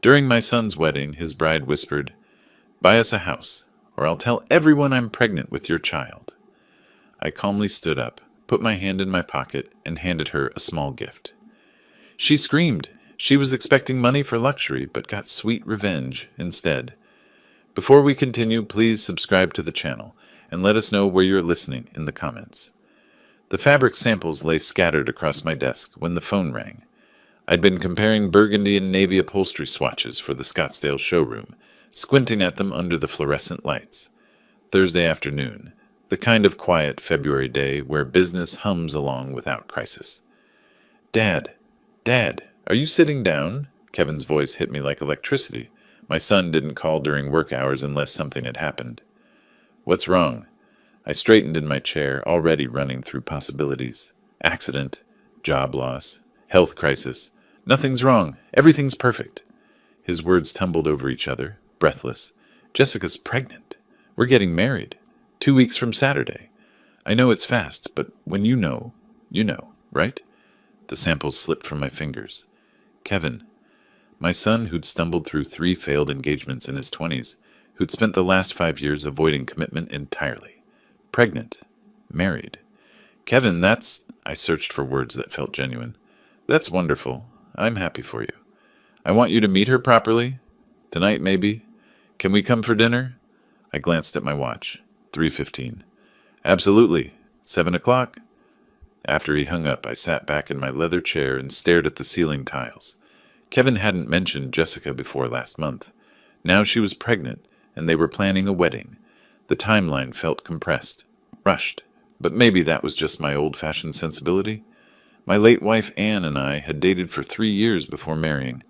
During my son's wedding, his bride whispered, "Buy us a house, or I'll tell everyone I'm pregnant with your child." I calmly stood up, put my hand in my pocket, and handed her a small gift. She screamed. She was expecting money for luxury, but got sweet revenge instead. Before we continue, please subscribe to the channel, and let us know where you're listening in the comments. The fabric samples lay scattered across my desk when the phone rang. I'd been comparing burgundy and navy upholstery swatches for the Scottsdale showroom, squinting at them under the fluorescent lights. Thursday afternoon, the kind of quiet February day where business hums along without crisis. "Dad, Dad, are you sitting down?" Kevin's voice hit me like electricity. My son didn't call during work hours unless something had happened. "What's wrong?" I straightened in my chair, already running through possibilities. Accident, job loss, health crisis. Nothing's wrong. Everything's perfect. His words tumbled over each other, breathless. "Jessica's pregnant. We're getting married. 2 weeks from Saturday. I know it's fast, but when you know, right?" The samples slipped from my fingers. "Kevin." My son, who'd stumbled through 3 failed engagements in his 20s, who'd spent the last 5 years avoiding commitment entirely. Pregnant. Married. "Kevin, that's—" I searched for words that felt genuine. "That's wonderful. I'm happy for you. I want you to meet her properly. Tonight, maybe. Can we come for dinner?" I glanced at my watch. 3:15. "Absolutely. 7 o'clock?" After he hung up, I sat back in my leather chair and stared at the ceiling tiles. Kevin hadn't mentioned Jessica before last month. Now she was pregnant, and they were planning a wedding. The timeline felt compressed, rushed, but maybe that was just my old-fashioned sensibility. My late wife Anne and I had dated for 3 years before marrying.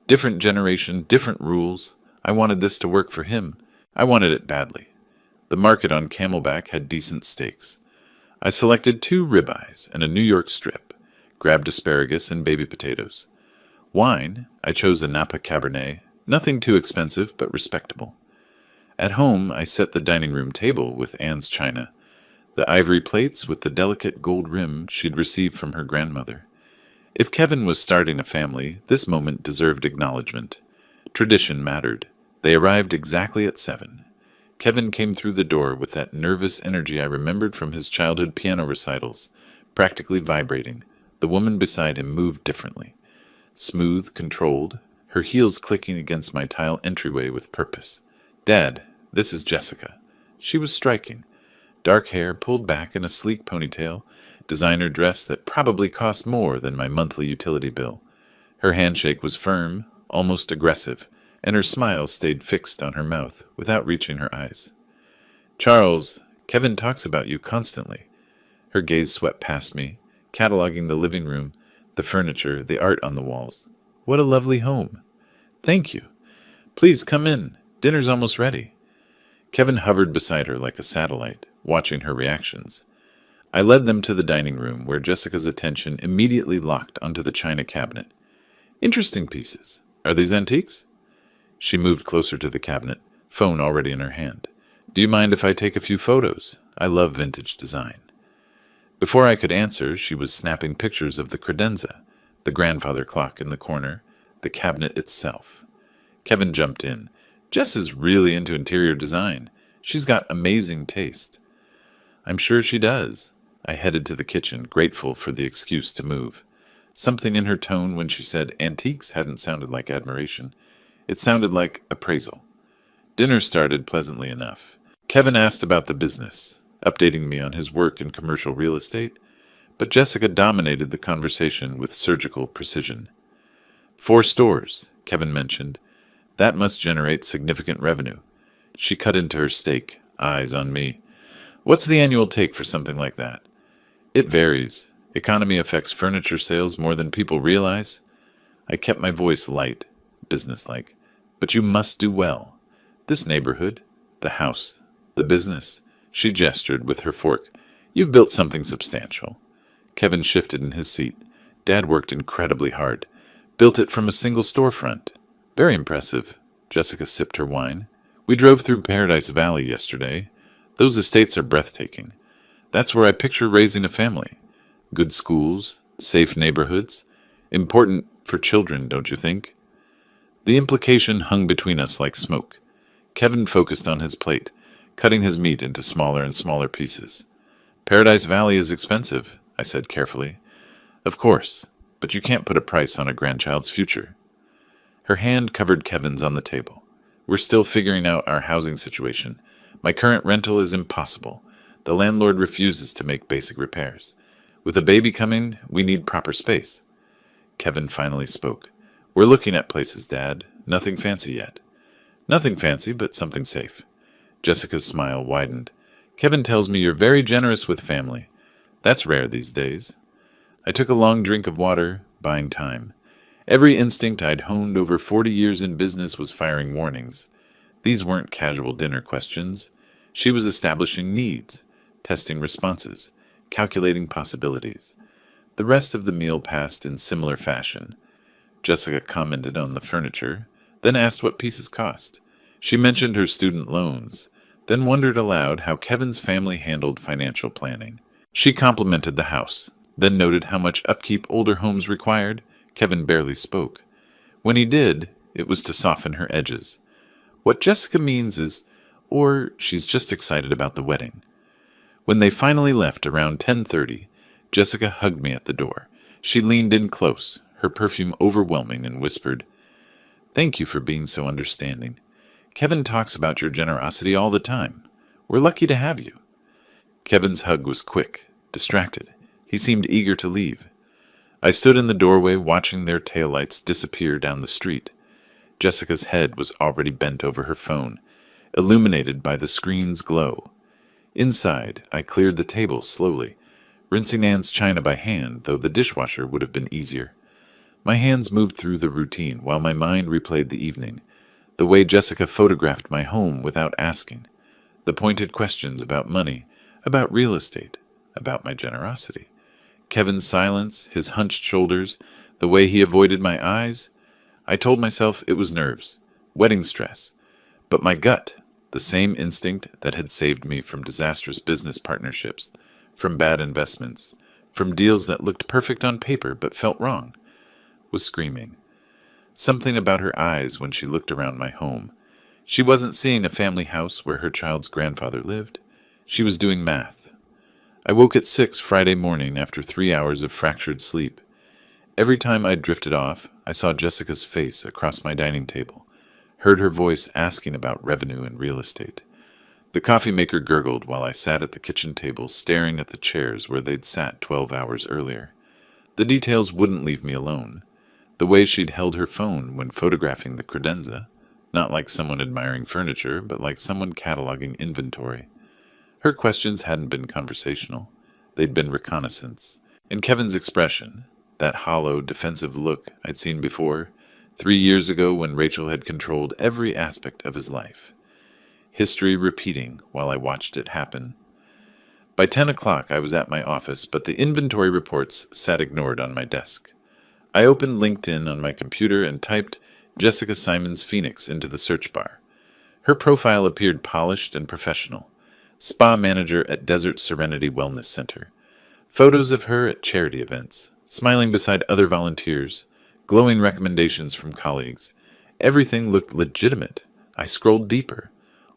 Different generation, different rules. I wanted this to work for him. I wanted it badly. The market on Camelback had decent steaks. I selected 2 ribeyes and a New York strip, grabbed asparagus and baby potatoes. Wine, I chose a Napa Cabernet, nothing too expensive but respectable. At home, I set the dining room table with Anne's china, the ivory plates with the delicate gold rim she'd received from her grandmother. If Kevin was starting a family, this moment deserved acknowledgement. Tradition mattered. They arrived exactly at 7. Kevin came through the door with that nervous energy I remembered from his childhood piano recitals, practically vibrating. The woman beside him moved differently. Smooth, controlled, her heels clicking against my tile entryway with purpose. "Dad, this is Jessica." She was striking. Dark hair pulled back in a sleek ponytail, designer dress that probably cost more than my monthly utility bill. Her handshake was firm, almost aggressive, and her smile stayed fixed on her mouth without reaching her eyes. "Charles, Kevin talks about you constantly." Her gaze swept past me, cataloging the living room, the furniture, the art on the walls. "What a lovely home." "Thank you. Please come in. Dinner's almost ready." Kevin hovered beside her like a satellite, watching her reactions. I led them to the dining room, where Jessica's attention immediately locked onto the china cabinet. "Interesting pieces. Are these antiques?" She moved closer to the cabinet, phone already in her hand. "Do you mind if I take a few photos? I love vintage design." Before I could answer, she was snapping pictures of the credenza, the grandfather clock in the corner, the cabinet itself. Kevin jumped in. "Jess is really into interior design. She's got amazing taste." "I'm sure she does." I headed to the kitchen, grateful for the excuse to move. Something in her tone when she said antiques hadn't sounded like admiration. It sounded like appraisal. Dinner started pleasantly enough. Kevin asked about the business, updating me on his work in commercial real estate, but Jessica dominated the conversation with surgical precision. 4 stores, Kevin mentioned. That must generate significant revenue. She cut into her steak, eyes on me. "What's the annual take for something like that?" "It varies. Economy affects furniture sales more than people realize." I kept my voice light, businesslike. "But you must do well. This neighborhood, the house, the business." She gestured with her fork. "You've built something substantial." Kevin shifted in his seat. "Dad worked incredibly hard. Built it from a single storefront." "Very impressive." Jessica sipped her wine. "We drove through Paradise Valley yesterday. Those estates are breathtaking. That's where I picture raising a family. Good schools, safe neighborhoods. Important for children, don't you think?" The implication hung between us like smoke. Kevin focused on his plate, cutting his meat into smaller and smaller pieces. Paradise Valley is expensive, I said carefully. Of course, but you can't put a price on a grandchild's future. Her hand covered Kevin's on the table. We're still figuring out our housing situation. My current rental is impossible. The landlord refuses to make basic repairs. With a baby coming, we need proper space. Kevin finally spoke. We're looking at places, Dad. Nothing fancy yet. Nothing fancy, but something safe. Jessica's smile widened. Kevin tells me you're very generous with family. That's rare these days. I took a long drink of water, buying time. Every instinct I'd honed over 40 years in business was firing warnings. These weren't casual dinner questions. She was establishing needs, testing responses, calculating possibilities. The rest of the meal passed in similar fashion. Jessica commented on the furniture, then asked what pieces cost. She mentioned her student loans, then wondered aloud how Kevin's family handled financial planning. She complimented the house, then noted how much upkeep older homes required. Kevin barely spoke. When he did, it was to soften her edges. What Jessica means is, or she's just excited about the wedding. When they finally left around 10:30, Jessica hugged me at the door. She leaned in close, her perfume overwhelming, and whispered, "Thank you for being so understanding. Kevin talks about your generosity all the time. We're lucky to have you." Kevin's hug was quick, distracted. He seemed eager to leave. I stood in the doorway watching their taillights disappear down the street. Jessica's head was already bent over her phone, illuminated by the screen's glow. Inside, I cleared the table slowly, rinsing Anne's china by hand, though the dishwasher would have been easier. My hands moved through the routine while my mind replayed the evening, the way Jessica photographed my home without asking, the pointed questions about money, about real estate, about my generosity. Kevin's silence, his hunched shoulders, the way he avoided my eyes. I told myself it was nerves, wedding stress. But my gut, the same instinct that had saved me from disastrous business partnerships, from bad investments, from deals that looked perfect on paper but felt wrong, was screaming. Something about her eyes when she looked around my home. She wasn't seeing a family house where her child's grandfather lived. She was doing math. I woke at 6 Friday morning after 3 hours of fractured sleep. Every time I drifted off, I saw Jessica's face across my dining table, heard her voice asking about revenue and real estate. The coffee maker gurgled while I sat at the kitchen table staring at the chairs where they'd sat 12 hours earlier. The details wouldn't leave me alone. The way she'd held her phone when photographing the credenza, not like someone admiring furniture, but like someone cataloging inventory. Her questions hadn't been conversational. They'd been reconnaissance. And Kevin's expression, that hollow, defensive look I'd seen before, 3 years ago when Rachel had controlled every aspect of his life. History repeating while I watched it happen. By 10 o'clock I was at my office, but the inventory reports sat ignored on my desk. I opened LinkedIn on my computer and typed Jessica Simons Phoenix into the search bar. Her profile appeared polished and professional. Spa manager at Desert Serenity Wellness Center. Photos of her at charity events, smiling beside other volunteers, glowing recommendations from colleagues. Everything looked legitimate. I scrolled deeper.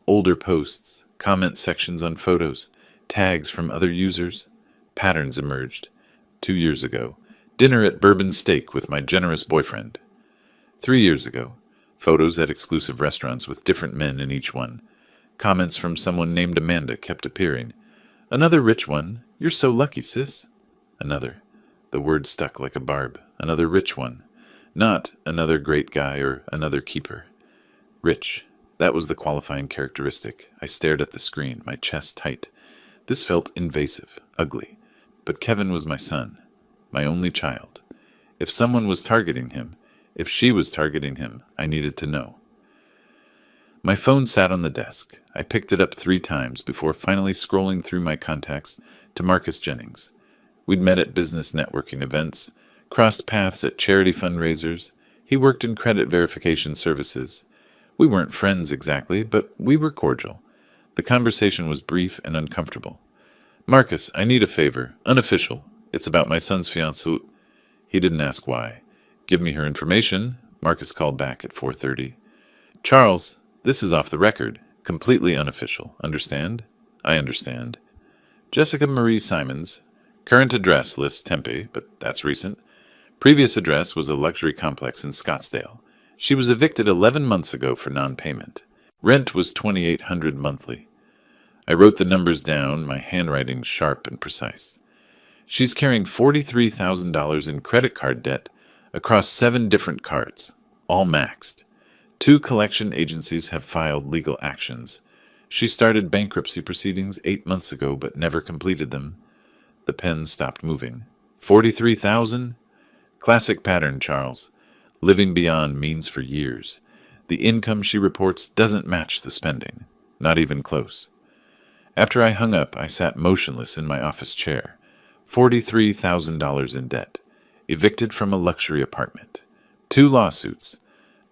Older posts, comment sections on photos, tags from other users. Patterns emerged. 2 years ago, dinner at Bourbon Steak with my generous boyfriend. 3 years ago, photos at exclusive restaurants with different men in each one. Comments from someone named Amanda kept appearing. Another rich one, "You're so lucky, sis." Another. The word stuck like a barb. Another rich one. Not another great guy or another keeper. Rich. That was the qualifying characteristic. I stared at the screen, my chest tight. This felt invasive, ugly. But Kevin was my son, my only child. If someone was targeting him, if she was targeting him, I needed to know. My phone sat on the desk. I picked it up 3 times before finally scrolling through my contacts to Marcus Jennings. We'd met at business networking events, crossed paths at charity fundraisers. He worked in credit verification services. We weren't friends exactly, but we were cordial. The conversation was brief and uncomfortable. "Marcus, I need a favor. Unofficial. It's about my son's fiancée." He didn't ask why. "Give me her information. Marcus called back at 4:30. Charles, this is off the record. Completely unofficial. Understand? I understand. Jessica Marie Simons. Current address lists Tempe, but that's recent. Previous address was a luxury complex in Scottsdale. She was evicted 11 months ago for non-payment. Rent was $2,800 monthly. I wrote the numbers down, my handwriting sharp and precise. She's carrying $43,000 in credit card debt across 7 different cards, all maxed. 2 collection agencies have filed legal actions. She started bankruptcy proceedings 8 months ago but never completed them. The pen stopped moving. 43,000? Classic pattern, Charles. Living beyond means for years. The income she reports doesn't match the spending. Not even close. After I hung up, I sat motionless in my office chair. $43,000 in debt. Evicted from a luxury apartment. 2 lawsuits.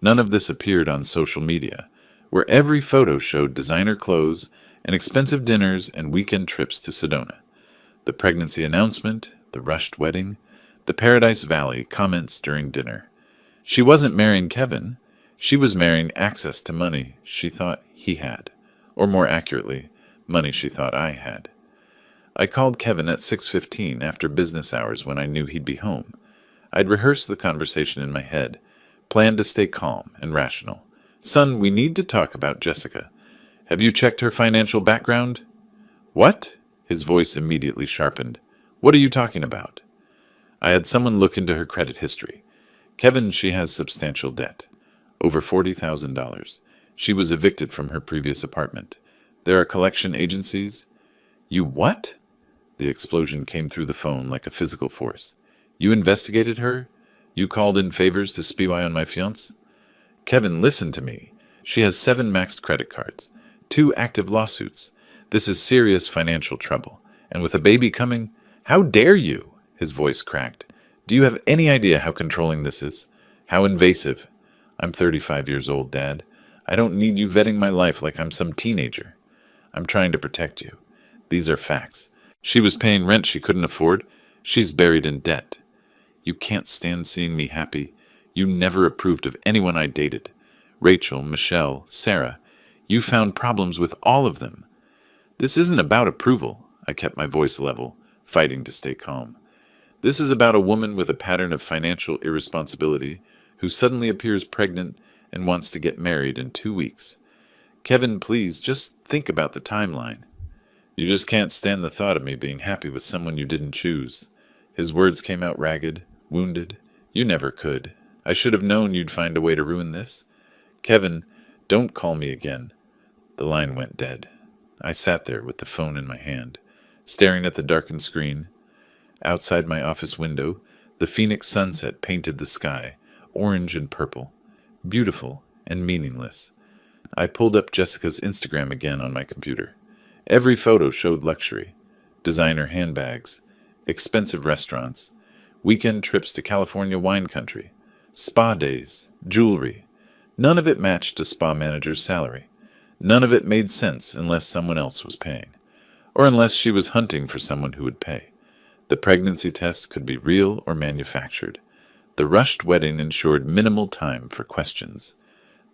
None of this appeared on social media, where every photo showed designer clothes and expensive dinners and weekend trips to Sedona. The pregnancy announcement, the rushed wedding, the Paradise Valley comments during dinner. She wasn't marrying Kevin. She was marrying access to money she thought he had. Or more accurately, money she thought I had. I called Kevin at 6:15 after business hours when I knew he'd be home. I'd rehearsed the conversation in my head, planned to stay calm and rational. Son, we need to talk about Jessica. Have you checked her financial background? What? His voice immediately sharpened. What are you talking about? I had someone look into her credit history. Kevin, she has substantial debt. Over $40,000. She was evicted from her previous apartment. There are collection agencies. You what? The explosion came through the phone like a physical force. You investigated her? You called in favors to spy on my fiancé? Kevin, listen to me. She has 7 maxed credit cards, 2 active lawsuits. This is serious financial trouble. And with a baby coming, how dare you? His voice cracked. Do you have any idea how controlling this is? How invasive? I'm 35 years old, Dad. I don't need you vetting my life like I'm some teenager. I'm trying to protect you. These are facts. She was paying rent she couldn't afford. She's buried in debt. You can't stand seeing me happy. You never approved of anyone I dated. Rachel, Michelle, Sarah. You found problems with all of them. This isn't about approval. I kept my voice level, fighting to stay calm. This is about a woman with a pattern of financial irresponsibility who suddenly appears pregnant and wants to get married in 2 weeks. Kevin, please, just think about the timeline. You just can't stand the thought of me being happy with someone you didn't choose. His words came out ragged, wounded. You never could. I should have known you'd find a way to ruin this. Kevin, don't call me again. The line went dead. I sat there with the phone in my hand, staring at the darkened screen. Outside my office window, the Phoenix sunset painted the sky, orange and purple, beautiful and meaningless. I pulled up Jessica's Instagram again on my computer. Every photo showed luxury, designer handbags, expensive restaurants, weekend trips to California wine country, spa days, jewelry. None of it matched a spa manager's salary. None of it made sense unless someone else was paying, or unless she was hunting for someone who would pay. The pregnancy test could be real or manufactured. The rushed wedding ensured minimal time for questions.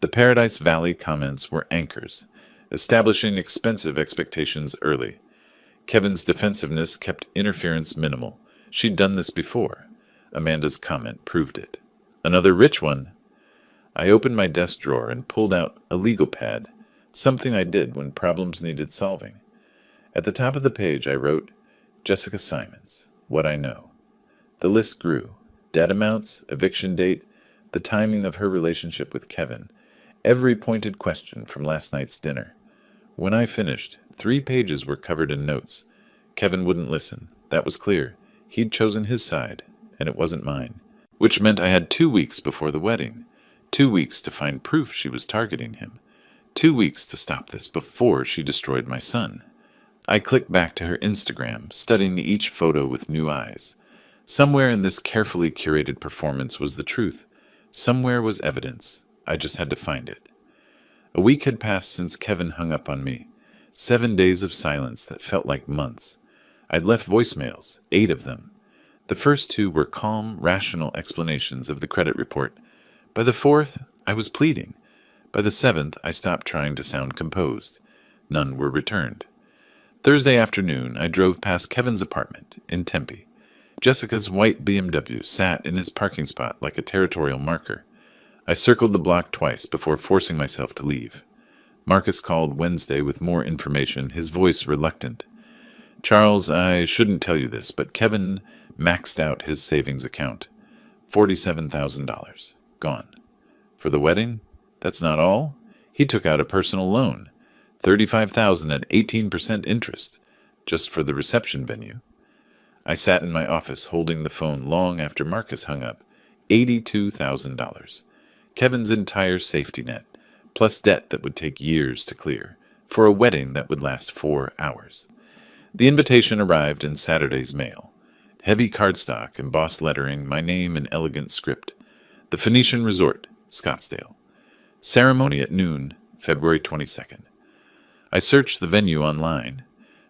The Paradise Valley comments were anchors, establishing expensive expectations early. Kevin's defensiveness kept interference minimal. She'd done this before. Amanda's comment proved it. Another rich one. I opened my desk drawer and pulled out a legal pad, something I did when problems needed solving. At the top of the page I wrote, Jessica Simons, what I know. The list grew. Debt amounts, eviction date, the timing of her relationship with Kevin, every pointed question from last night's dinner. When I finished, 3 pages were covered in notes. Kevin wouldn't listen. That was clear. He'd chosen his side, and it wasn't mine. Which meant I had 2 weeks before the wedding. 2 weeks to find proof she was targeting him. 2 weeks to stop this before she destroyed my son. I clicked back to her Instagram, studying each photo with new eyes. Somewhere in this carefully curated performance was the truth. Somewhere was evidence. I just had to find it. A week had passed since Kevin hung up on me. 7 days of silence that felt like months. I'd left voicemails, 8 of them. The first 2 were calm, rational explanations of the credit report, By the fourth, I was pleading. By the seventh, I stopped trying to sound composed. None were returned. Thursday afternoon, I drove past Kevin's apartment in Tempe. Jessica's white BMW sat in his parking spot like a territorial marker. I circled the block twice before forcing myself to leave. Marcus called Wednesday with more information, his voice reluctant. Charles, I shouldn't tell you this, but Kevin maxed out his savings account. $47,000. Gone. For the wedding? That's not all. He took out a personal loan. $35,000 at 18% interest. Just for the reception venue. I sat in my office holding the phone long after Marcus hung up. $82,000. Kevin's entire safety net, plus debt that would take years to clear, for a wedding that would last 4 hours. The invitation arrived in Saturday's mail. Heavy cardstock, embossed lettering, my name in elegant script. The Phoenician Resort, Scottsdale. Ceremony at noon, February 22nd. I searched the venue online.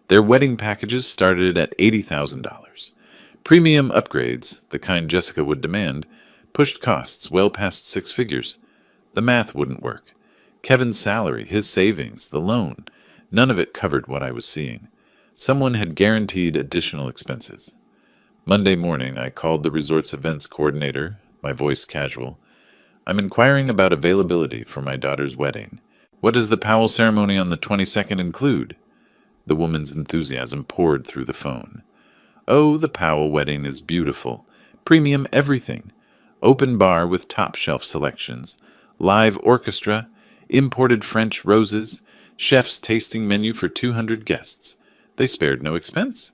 Their wedding packages started at $80,000. Premium upgrades, the kind Jessica would demand, pushed costs well past 6 figures. The math wouldn't work. Kevin's salary, his savings, the loan, none of it covered what I was seeing. Someone had guaranteed additional expenses. Monday morning, I called the resort's events coordinator, my voice casual. I'm inquiring about availability for my daughter's wedding. What does the Powell ceremony on the 22nd include? The woman's enthusiasm poured through the phone. Oh, the Powell wedding is beautiful. Premium everything. Open bar with top-shelf selections. Live orchestra. Imported French roses. Chef's tasting menu for 200 guests. They spared no expense.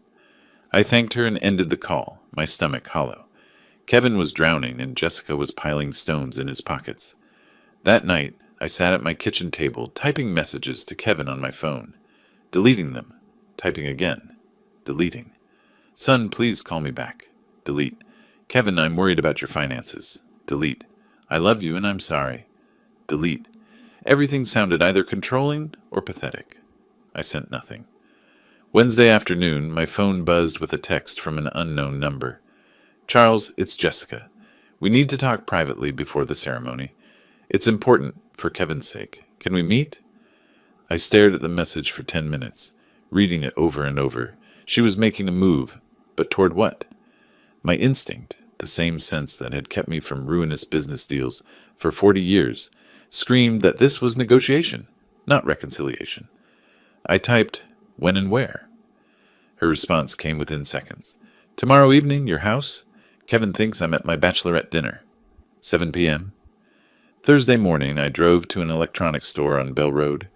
I thanked her and ended the call, my stomach hollow. Kevin was drowning and Jessica was piling stones in his pockets. That night, I sat at my kitchen table, typing messages to Kevin on my phone. Deleting them. Typing again. Deleting. Son, please call me back. Delete. Kevin, I'm worried about your finances. Delete. I love you and I'm sorry. Delete. Everything sounded either controlling or pathetic. I sent nothing. Wednesday afternoon, my phone buzzed with a text from an unknown number. Charles, it's Jessica. We need to talk privately before the ceremony. It's important for Kevin's sake. Can we meet? I stared at the message for 10 minutes, reading it over and over. She was making a move, but toward what? My instinct, the same sense that had kept me from ruinous business deals for 40 years, screamed that this was negotiation, not reconciliation. I typed, when and where? Her response came within seconds. Tomorrow evening, your house? Kevin thinks I'm at my bachelorette dinner. 7 p.m. Thursday morning, I drove to an electronics store on Bell Road.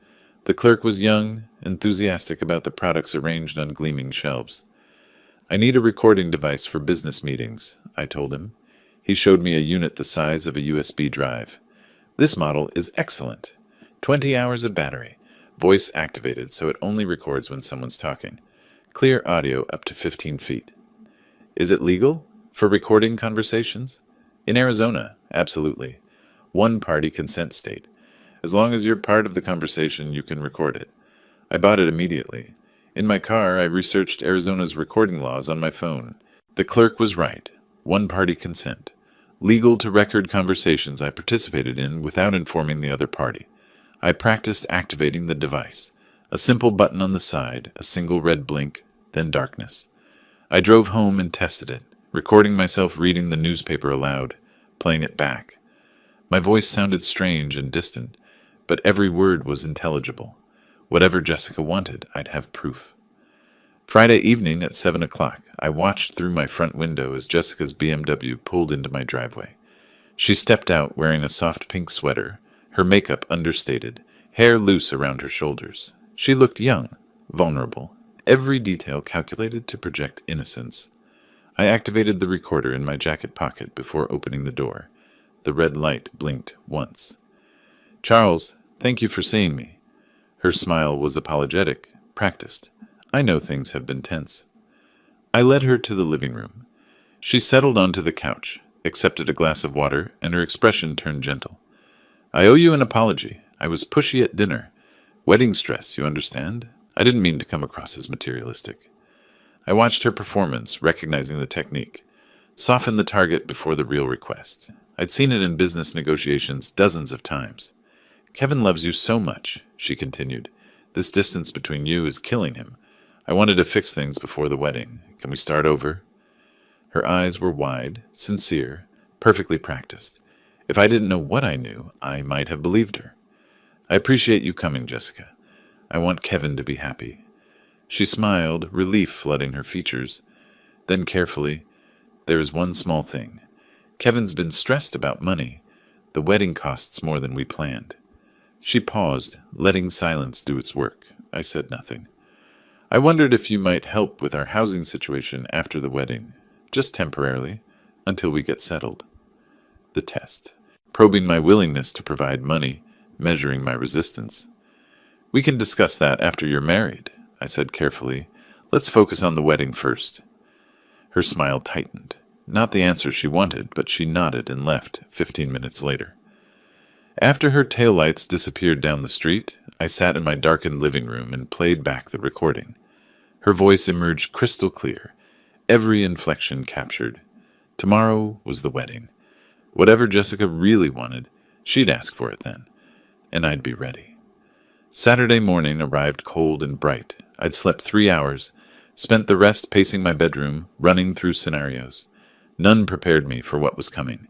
The clerk was young, enthusiastic about the products arranged on gleaming shelves. I need a recording device for business meetings, I told him. He showed me a unit the size of a USB drive. This model is excellent. 20 hours of battery. Voice activated so it only records when someone's talking. Clear audio up to 15 feet. Is it legal for recording conversations? In Arizona, absolutely. One-party consent state. As long as you're part of the conversation, you can record it. I bought it immediately. In my car, I researched Arizona's recording laws on my phone. The clerk was right. One-party consent. Legal to record conversations I participated in without informing the other party. I practiced activating the device. A simple button on the side, a single red blink, then darkness. I drove home and tested it, recording myself reading the newspaper aloud, playing it back. My voice sounded strange and distant, but every word was intelligible. Whatever Jessica wanted, I'd have proof. Friday evening at 7 o'clock, I watched through my front window as Jessica's BMW pulled into my driveway. She stepped out wearing a soft pink sweater, her makeup understated, hair loose around her shoulders. She looked young, vulnerable, every detail calculated to project innocence. I activated the recorder in my jacket pocket before opening the door. The red light blinked once. Charles, thank you for seeing me. Her smile was apologetic, practiced. I know things have been tense. I led her to the living room. She settled onto the couch, accepted a glass of water, and her expression turned gentle. I owe you an apology. I was pushy at dinner. Wedding stress, you understand? I didn't mean to come across as materialistic. I watched her performance, recognizing the technique. Soften the target before the real request. I'd seen it in business negotiations dozens of times. Kevin loves you so much, she continued. This distance between you is killing him. I wanted to fix things before the wedding. Can we start over? Her eyes were wide, sincere, perfectly practiced. If I didn't know what I knew, I might have believed her. I appreciate you coming, Jessica. I want Kevin to be happy. She smiled, relief flooding her features. Then carefully, there is one small thing. Kevin's been stressed about money. The wedding costs more than we planned. She paused, letting silence do its work. I said nothing. I wondered if you might help with our housing situation after the wedding, just temporarily, until we get settled. The test. Probing my willingness to provide money, measuring my resistance. We can discuss that after you're married, I said carefully. Let's focus on the wedding first. Her smile tightened. Not the answer she wanted, but she nodded and left 15 minutes later. After her taillights disappeared down the street, I sat in my darkened living room and played back the recording. Her voice emerged crystal clear, every inflection captured. Tomorrow was the wedding. Whatever Jessica really wanted, she'd ask for it then, and I'd be ready. Saturday morning arrived cold and bright. I'd slept 3 hours, spent the rest pacing my bedroom, running through scenarios. None prepared me for what was coming.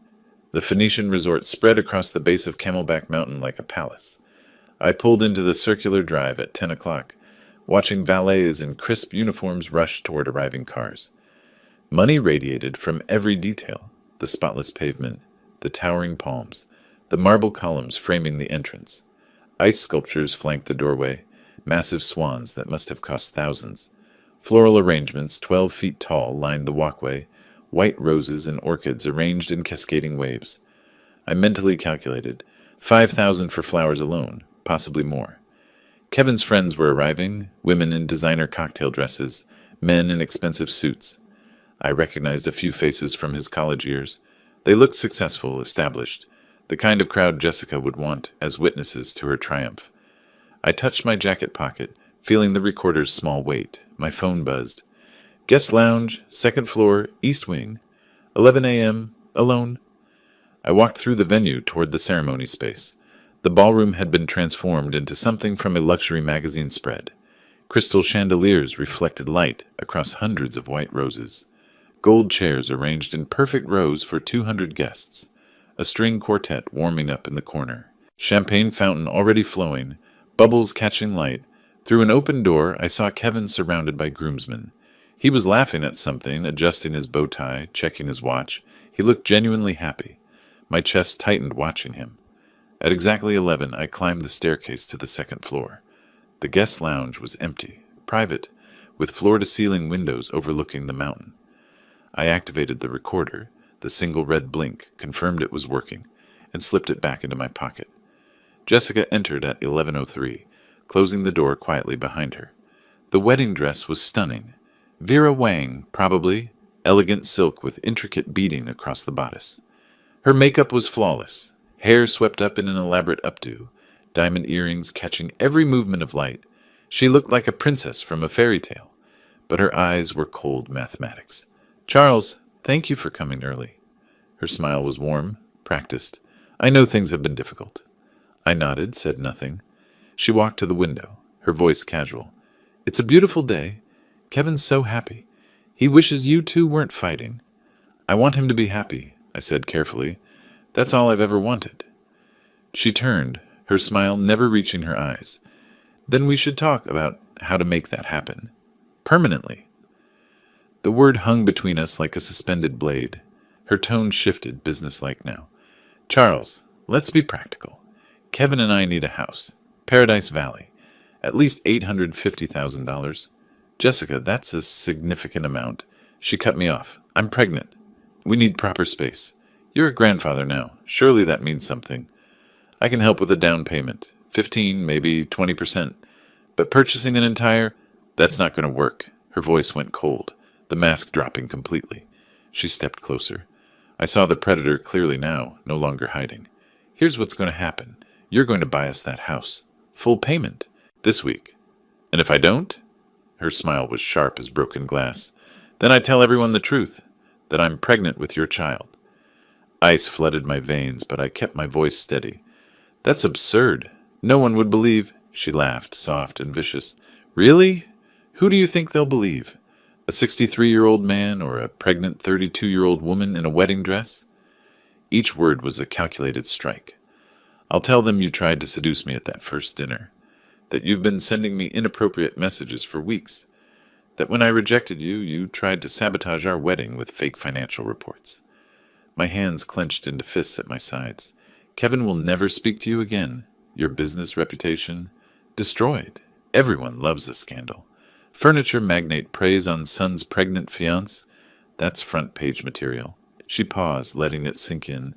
The Phoenician resort spread across the base of Camelback Mountain like a palace. I pulled into the circular drive at 10 o'clock, watching valets in crisp uniforms rush toward arriving cars. Money radiated from every detail: the spotless pavement, the towering palms, the marble columns framing the entrance. Ice sculptures flanked the doorway, massive swans that must have cost thousands. Floral arrangements 12 feet tall lined the walkway, white roses and orchids arranged in cascading waves. I mentally calculated 5,000 for flowers alone, possibly more. Kevin's friends were arriving, women in designer cocktail dresses, men in expensive suits. I recognized a few faces from his college years. They looked successful, established, the kind of crowd Jessica would want as witnesses to her triumph. I touched my jacket pocket, feeling the recorder's small weight. My phone buzzed. Guest lounge, second floor, east wing. 11 a.m., alone. I walked through the venue toward the ceremony space. The ballroom had been transformed into something from a luxury magazine spread. Crystal chandeliers reflected light across hundreds of white roses. Gold chairs arranged in perfect rows for 200 guests. A string quartet warming up in the corner. Champagne fountain already flowing, bubbles catching light. Through an open door, I saw Kevin surrounded by groomsmen. He was laughing at something, adjusting his bow tie, checking his watch. He looked genuinely happy. My chest tightened watching him. At exactly 11, I climbed the staircase to the second floor. The guest lounge was empty, private, with floor-to-ceiling windows overlooking the mountain. I activated the recorder. The single red blink confirmed it was working, and slipped it back into my pocket. Jessica entered at 11:03, closing the door quietly behind her. The wedding dress was stunning. Vera Wang, probably, elegant silk with intricate beading across the bodice. Her makeup was flawless, hair swept up in an elaborate updo, diamond earrings catching every movement of light. She looked like a princess from a fairy tale, but her eyes were cold mathematics. Charles, thank you for coming early. Her smile was warm, practiced. I know things have been difficult. I nodded, said nothing. She walked to the window, her voice casual. It's a beautiful day. Kevin's so happy. He wishes you two weren't fighting. I want him to be happy, I said carefully. That's all I've ever wanted. She turned, her smile never reaching her eyes. Then we should talk about how to make that happen. Permanently. The word hung between us like a suspended blade. Her tone shifted, businesslike now. Charles, let's be practical. Kevin and I need a house. Paradise Valley. At least $850,000. Jessica, that's a significant amount. She cut me off. I'm pregnant. We need proper space. You're a grandfather now. Surely that means something. I can help with a down payment. 15, maybe 20%. But purchasing an entire... That's not going to work. Her voice went cold, the mask dropping completely. She stepped closer. I saw the predator clearly now, no longer hiding. Here's what's going to happen. You're going to buy us that house. Full payment. This week. And if I don't... Her smile was sharp as broken glass. Then I tell everyone the truth, that I'm pregnant with your child. Ice flooded my veins, but I kept my voice steady. That's absurd. No one would believe. She laughed, soft and vicious. Really? Who do you think they'll believe? A 63-year-old man or a pregnant 32-year-old woman in a wedding dress? Each word was a calculated strike. I'll tell them you tried to seduce me at that first dinner, that you've been sending me inappropriate messages for weeks, that when I rejected you, you tried to sabotage our wedding with fake financial reports. My hands clenched into fists at my sides. Kevin will never speak to you again. Your business reputation destroyed. Everyone loves a scandal. Furniture magnate preys on son's pregnant fiancé. That's front page material. She paused, letting it sink in.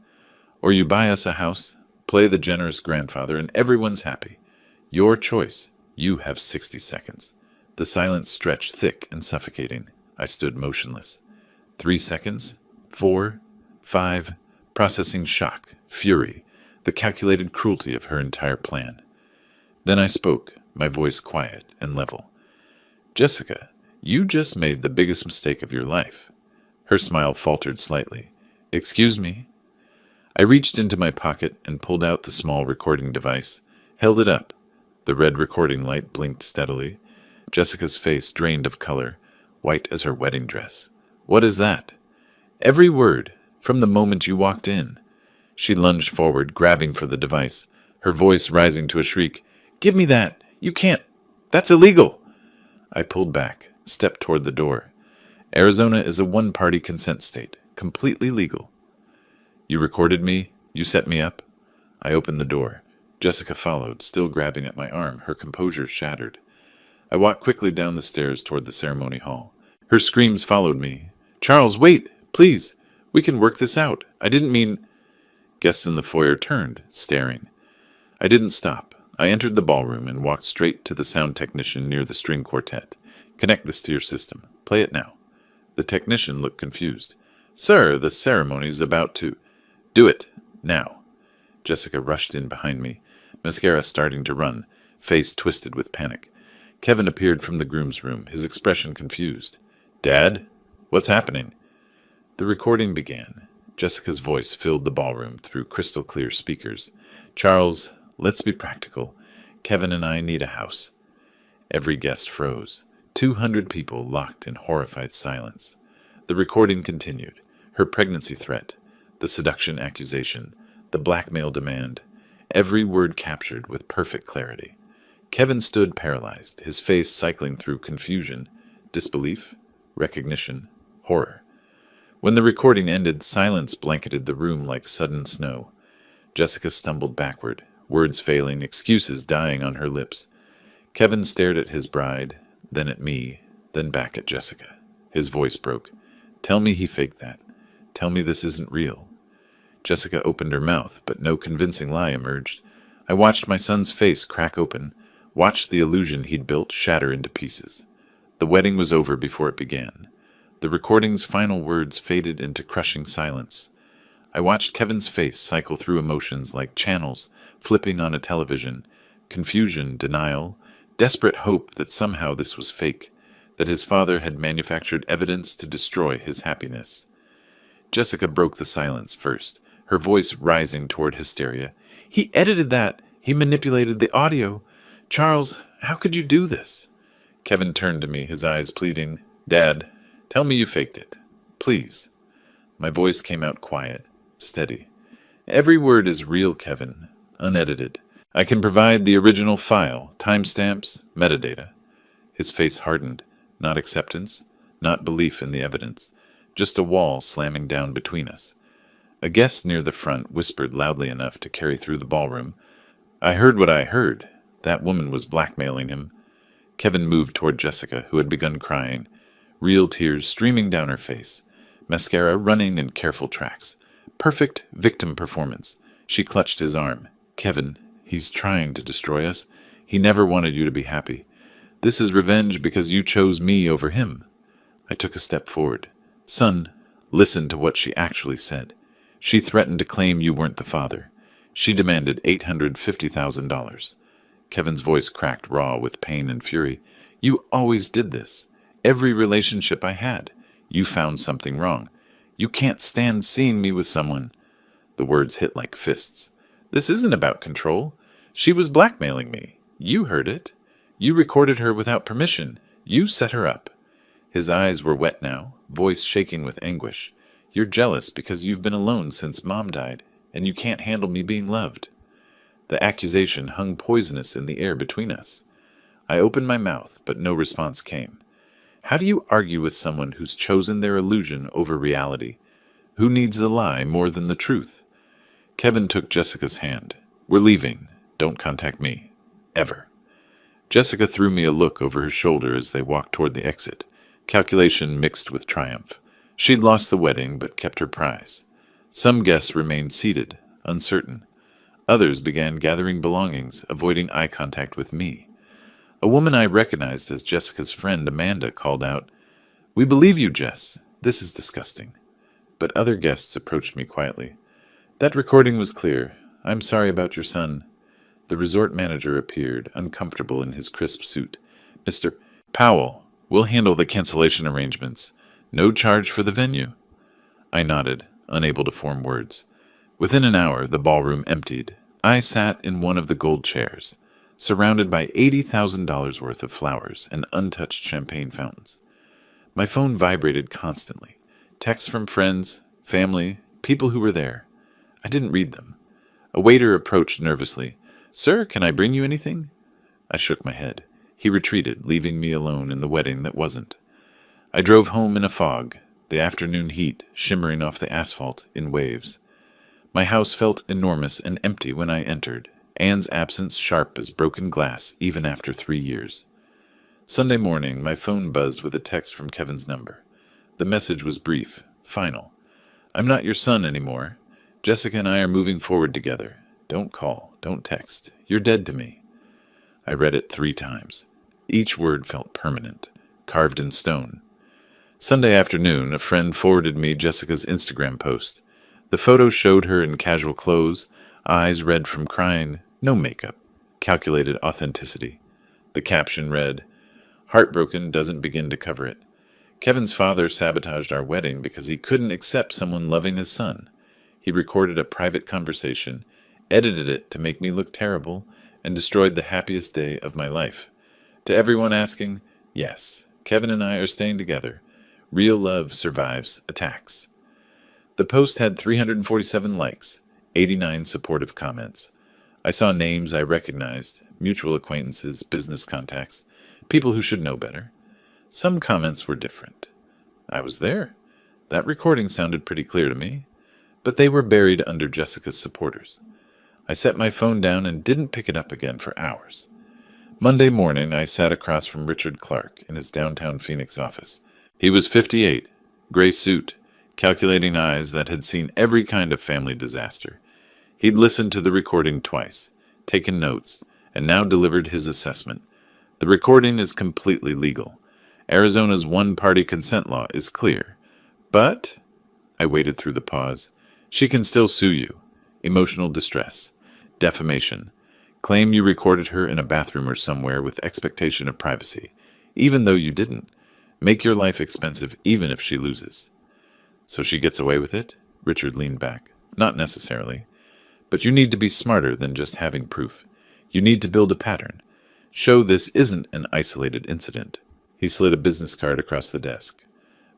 Or you buy us a house, play the generous grandfather, and everyone's happy. Your choice. You have 60 seconds. The silence stretched thick and suffocating. I stood motionless. 3 seconds. 4. 5. Processing shock, fury, the calculated cruelty of her entire plan. Then I spoke, my voice quiet and level. Jessica, you just made the biggest mistake of your life. Her smile faltered slightly. Excuse me? I reached into my pocket and pulled out the small recording device, held it up. The red recording light blinked steadily. Jessica's face drained of color, white as her wedding dress. What is that? Every word, from the moment you walked in. She lunged forward, grabbing for the device, her voice rising to a shriek. Give me that! You can't! That's illegal! I pulled back, stepped toward the door. Arizona is a one-party consent state, completely legal. You recorded me? You set me up? I opened the door. Jessica followed, still grabbing at my arm, her composure shattered. I walked quickly down the stairs toward the ceremony hall. Her screams followed me. Charles, wait! Please! We can work this out. I didn't mean... Guests in the foyer turned, staring. I didn't stop. I entered the ballroom and walked straight to the sound technician near the string quartet. Connect this to your system. Play it now. The technician looked confused. Sir, the ceremony's about to... Do it. Now. Jessica rushed in behind me, mascara starting to run, face twisted with panic. Kevin appeared from the groom's room, his expression confused. Dad? What's happening? The recording began. Jessica's voice filled the ballroom through crystal-clear speakers. Charles, let's be practical. Kevin and I need a house. Every guest froze. 200 people locked in horrified silence. The recording continued. Her pregnancy threat, the seduction accusation, the blackmail demand, every word captured with perfect clarity. Kevin stood paralyzed, his face cycling through confusion, disbelief, recognition, horror. When the recording ended, silence blanketed the room like sudden snow. Jessica stumbled backward, words failing, excuses dying on her lips. Kevin stared at his bride, then at me, then back at Jessica. His voice broke. Tell me he faked that. Tell me this isn't real. Jessica opened her mouth, but no convincing lie emerged. I watched my son's face crack open, watched the illusion he'd built shatter into pieces. The wedding was over before it began. The recording's final words faded into crushing silence. I watched Kevin's face cycle through emotions like channels flipping on a television, confusion, denial, desperate hope that somehow this was fake, that his father had manufactured evidence to destroy his happiness. Jessica broke the silence first, her voice rising toward hysteria. He edited that. He manipulated the audio. Charles, how could you do this? Kevin turned to me, his eyes pleading. Dad, tell me you faked it. Please. My voice came out quiet, steady. Every word is real, Kevin, unedited. I can provide the original file, timestamps, metadata. His face hardened, not acceptance, not belief in the evidence, just a wall slamming down between us. A guest near the front whispered loudly enough to carry through the ballroom. I heard what I heard. That woman was blackmailing him. Kevin moved toward Jessica, who had begun crying, real tears streaming down her face, mascara running in careful tracks. Perfect victim performance. She clutched his arm. Kevin, he's trying to destroy us. He never wanted you to be happy. This is revenge because you chose me over him. I took a step forward. Son, listen to what she actually said. She threatened to claim you weren't the father. She demanded $850,000. Kevin's voice cracked raw with pain and fury. You always did this. Every relationship I had. You found something wrong. You can't stand seeing me with someone. The words hit like fists. This isn't about control. She was blackmailing me. You heard it. You recorded her without permission. You set her up. His eyes were wet now, voice shaking with anguish. You're jealous because you've been alone since Mom died, and you can't handle me being loved. The accusation hung poisonous in the air between us. I opened my mouth, but no response came. How do you argue with someone who's chosen their illusion over reality? Who needs the lie more than the truth? Kevin took Jessica's hand. We're leaving. Don't contact me. Ever. Jessica threw me a look over her shoulder as they walked toward the exit, calculation mixed with triumph. She'd lost the wedding, but kept her prize. Some guests remained seated, uncertain. Others began gathering belongings, avoiding eye contact with me. A woman I recognized as Jessica's friend Amanda called out, "We believe you, Jess. This is disgusting." But other guests approached me quietly. "That recording was clear. I'm sorry about your son." The resort manager appeared, uncomfortable in his crisp suit. "Mr. Powell, we'll handle the cancellation arrangements. No charge for the venue." I nodded, unable to form words. Within an hour, the ballroom emptied. I sat in one of the gold chairs, surrounded by $80,000 worth of flowers and untouched champagne fountains. My phone vibrated constantly. Texts from friends, family, people who were there. I didn't read them. A waiter approached nervously. "Sir, can I bring you anything?" I shook my head. He retreated, leaving me alone in the wedding that wasn't. I drove home in a fog, the afternoon heat shimmering off the asphalt in waves. My house felt enormous and empty when I entered, Anne's absence sharp as broken glass even after 3 years. Sunday morning, my phone buzzed with a text from Kevin's number. The message was brief, final. "I'm not your son anymore. Jessica and I are moving forward together. Don't call, don't text. You're dead to me." I read it 3 times. Each word felt permanent, carved in stone. Sunday afternoon, a friend forwarded me Jessica's Instagram post. The photo showed her in casual clothes, eyes red from crying, no makeup, calculated authenticity. The caption read, "Heartbroken doesn't begin to cover it. Kevin's father sabotaged our wedding because he couldn't accept someone loving his son. He recorded a private conversation, edited it to make me look terrible, and destroyed the happiest day of my life. To everyone asking, yes, Kevin and I are staying together. Real love survives attacks." The post had 347 likes, 89 supportive comments. I saw names I recognized, mutual acquaintances, business contacts, people who should know better. Some comments were different. I was there. That recording sounded pretty clear to me. But they were buried under Jessica's supporters. I set my phone down and didn't pick it up again for hours. Monday morning, I sat across from Richard Clark in his downtown Phoenix office. He was 58, gray suit, calculating eyes that had seen every kind of family disaster. He'd listened to the recording twice, taken notes, and now delivered his assessment. The recording is completely legal. Arizona's one-party consent law is clear. But, I waited through the pause, she can still sue you. Emotional distress, defamation, claim you recorded her in a bathroom or somewhere with expectation of privacy, even though you didn't. Make your life expensive even if she loses. So she gets away with it? Richard leaned back. Not necessarily. But you need to be smarter than just having proof. You need to build a pattern. Show this isn't an isolated incident. He slid a business card across the desk.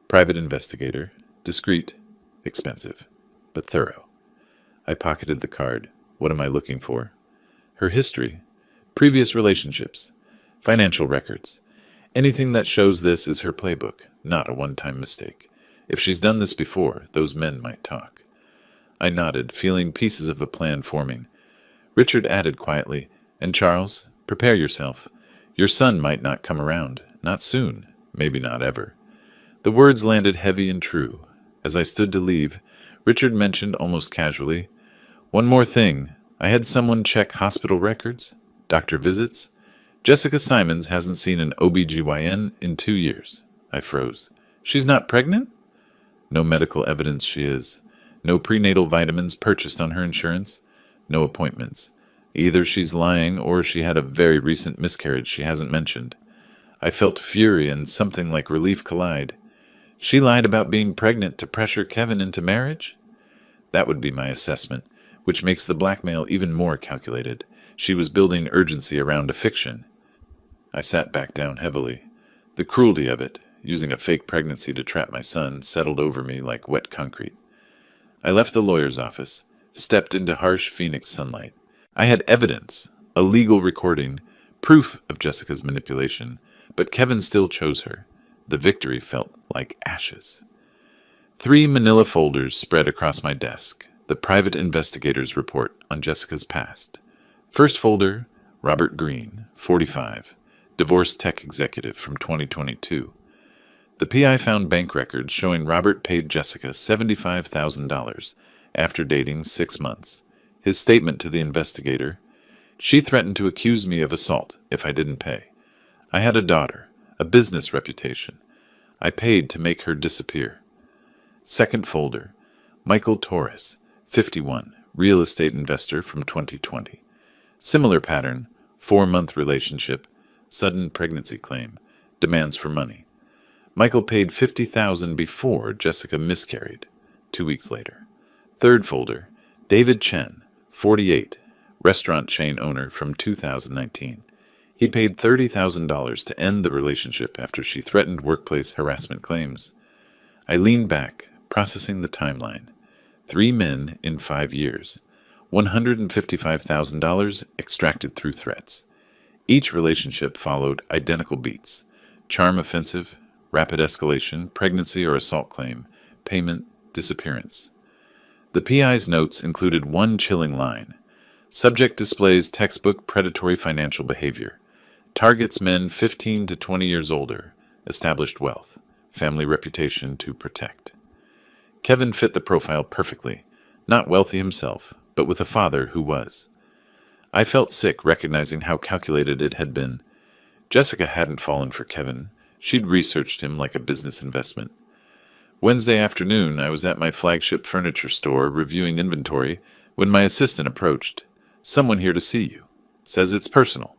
Private investigator. Discreet. Expensive. But thorough. I pocketed the card. What am I looking for? Her history. Previous relationships. Financial records. Anything that shows this is her playbook, not a one-time mistake. If she's done this before, those men might talk. I nodded, feeling pieces of a plan forming. Richard added quietly, "And Charles, prepare yourself. Your son might not come around. Not soon. Maybe not ever." The words landed heavy and true. As I stood to leave, Richard mentioned almost casually, "One more thing. I had someone check hospital records, doctor visits. Jessica Simons hasn't seen an OB/GYN in 2 years." I froze. "She's not pregnant?" "No medical evidence she is. No prenatal vitamins purchased on her insurance. No appointments. Either she's lying or she had a very recent miscarriage she hasn't mentioned." I felt fury and something like relief collide. She lied about being pregnant to pressure Kevin into marriage? That would be my assessment, which makes the blackmail even more calculated. She was building urgency around a fiction. I sat back down heavily. The cruelty of it, using a fake pregnancy to trap my son, settled over me like wet concrete. I left the lawyer's office, stepped into harsh Phoenix sunlight. I had evidence, a legal recording, proof of Jessica's manipulation, but Kevin still chose her. The victory felt like ashes. 3 manila folders spread across my desk, the private investigator's report on Jessica's past. First folder, Robert Green, 45, divorce tech executive from 2022. The PI found bank records showing Robert paid Jessica $75,000 after dating 6 months. His statement to the investigator: "She threatened to accuse me of assault if I didn't pay. I had a daughter, a business reputation. I paid to make her disappear." Second folder, Michael Torres, 51, real estate investor from 2020. Similar pattern, 4-month relationship, sudden pregnancy claim, demands for money. Michael paid $50,000 before Jessica miscarried, 2 weeks later. Third folder, David Chen, 48, restaurant chain owner from 2019. He paid $30,000 to end the relationship after she threatened workplace harassment claims. I leaned back, processing the timeline. 3 men in 5 years. $155,000 extracted through threats. Each relationship followed identical beats: charm offensive, rapid escalation, pregnancy or assault claim, payment, disappearance. The PI's notes included one chilling line: subject displays textbook predatory financial behavior. Targets men 15 to 20 years older, established wealth, family reputation to protect. Kevin fit the profile perfectly, not wealthy himself, but with a father who was. I felt sick recognizing how calculated it had been. Jessica hadn't fallen for Kevin. She'd researched him like a business investment. Wednesday afternoon, I was at my flagship furniture store reviewing inventory when my assistant approached. "Someone here to see you. Says it's personal."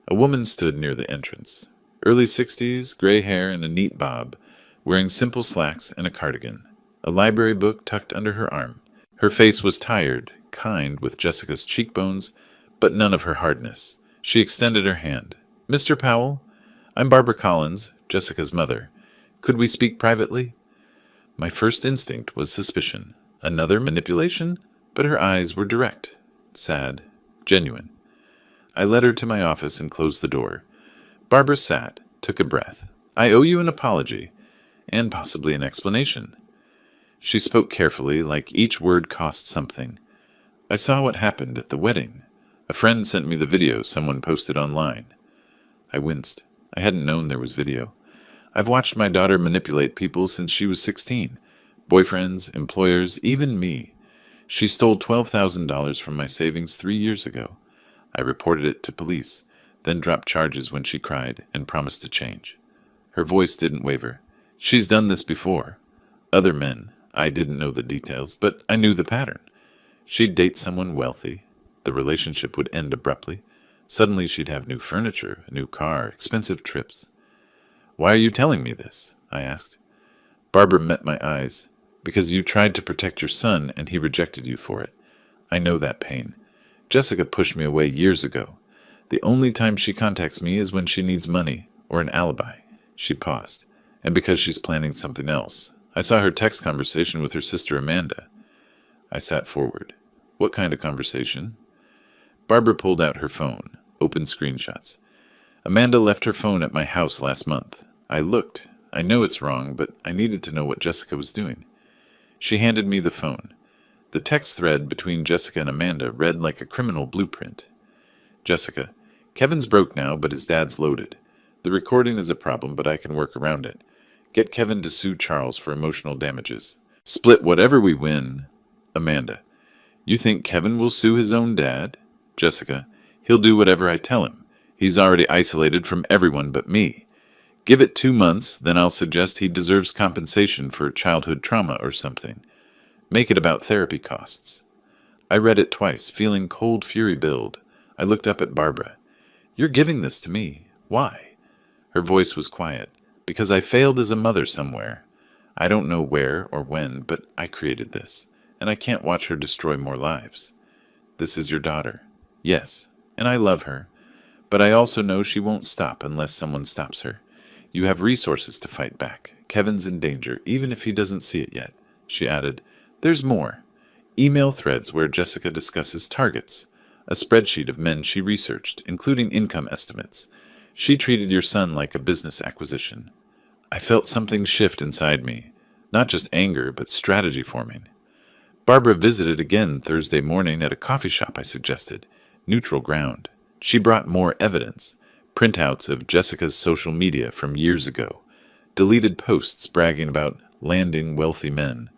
A woman stood near the entrance. Early 60s, gray hair and a neat bob, wearing simple slacks and a cardigan. A library book tucked under her arm. Her face was tired, kind with Jessica's cheekbones, but none of her hardness. She extended her hand. "Mr. Powell, I'm Barbara Collins, Jessica's mother. Could we speak privately?" My first instinct was suspicion. Another manipulation? But her eyes were direct, sad, genuine. I led her to my office and closed the door. Barbara sat, took a breath. "I owe you an apology, and possibly an explanation." She spoke carefully, like each word cost something. "I saw what happened at the wedding. A friend sent me the video someone posted online." I winced. I hadn't known there was video. I've watched my daughter manipulate people since she was 16. Boyfriends, employers, even me. She stole $12,000 from my savings 3 years ago. I reported it to police, then dropped charges when she cried and promised to change. Her voice didn't waver. "She's done this before. Other men. I didn't know the details, but I knew the pattern. She'd date someone wealthy. The relationship would end abruptly. Suddenly she'd have new furniture, a new car, expensive trips." "Why are you telling me this?" I asked. Barbara met my eyes. "Because you tried to protect your son and he rejected you for it. I know that pain. Jessica pushed me away years ago. The only time she contacts me is when she needs money or an alibi." She paused. "And because she's planning something else. I saw her text conversation with her sister Amanda." I sat forward. "What kind of conversation?" Barbara pulled out her phone, opened screenshots. "Amanda left her phone at my house last month. I looked. I know it's wrong, but I needed to know what Jessica was doing." She handed me the phone. The text thread between Jessica and Amanda read like a criminal blueprint. "Jessica, Kevin's broke now, but his dad's loaded. The recording is a problem, but I can work around it. Get Kevin to sue Charles for emotional damages. Split whatever we win." Amanda: "You think Kevin will sue his own dad?" Jessica: "He'll do whatever I tell him. He's already isolated from everyone but me. Give it 2 months, then I'll suggest he deserves compensation for childhood trauma or something. Make it about therapy costs." I read it twice, feeling cold fury build. I looked up at Barbara. "You're giving this to me. Why?" Her voice was quiet. "Because I failed as a mother somewhere. I don't know where or when, but I created this. and I can't watch her destroy more lives. This is your daughter. Yes, and I love her, but I also know she won't stop unless someone stops her. You have resources to fight back. Kevin's in danger, even if he doesn't see it yet. She added, there's more. Email threads where Jessica discusses targets. A spreadsheet of men she researched, including income estimates. She treated your son like a business acquisition. I felt something shift inside me. Not just anger, but strategy forming. Barbara visited again Thursday morning at a coffee shop I suggested. Neutral ground. She brought more evidence. Printouts of Jessica's social media from years ago. Deleted posts bragging about landing wealthy men.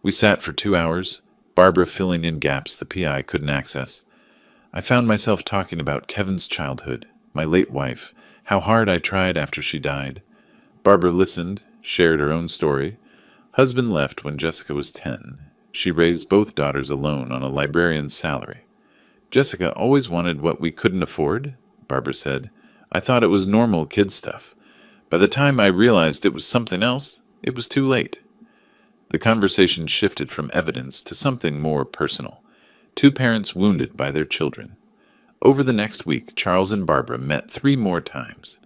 We sat for 2 hours, Barbara filling in gaps the PI couldn't access. I found myself talking about Kevin's childhood, my late wife, how hard I tried after she died. Barbara listened, shared her own story. Husband left when Jessica was 10. She raised both daughters alone on a librarian's salary. Jessica always wanted what we couldn't afford, Barbara said. I thought it was normal kid stuff. By the time I realized it was something else, it was too late. The conversation shifted from evidence to something more personal. Two parents wounded by their children. Over the next week, Charles and Barbara met 3 more times.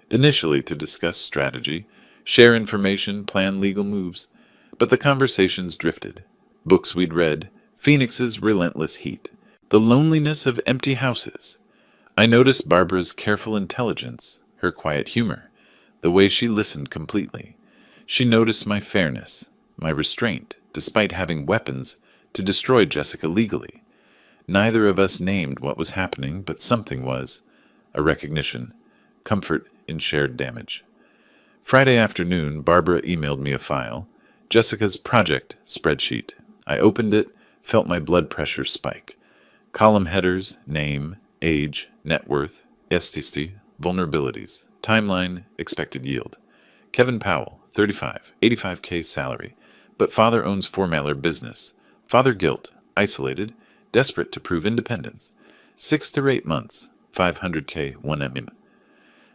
Initially to discuss strategy, share information, plan legal moves. But the conversations drifted. Books we'd read, Phoenix's relentless heat, the loneliness of empty houses. I noticed Barbara's careful intelligence, her quiet humor, the way she listened completely. She noticed my fairness, my restraint, despite having weapons to destroy Jessica legally. Neither of us named what was happening, but something was. A recognition, comfort in shared damage. Friday afternoon, Barbara emailed me a file, Jessica's project spreadsheet. I opened it, felt my blood pressure spike. Column headers, name, age, net worth, ethnicity, vulnerabilities, timeline, expected yield. Kevin Powell, 35, 85K salary, but father owns 4-mailer business. Father guilt, isolated, desperate to prove independence. 6 to 8 months, 500K, 1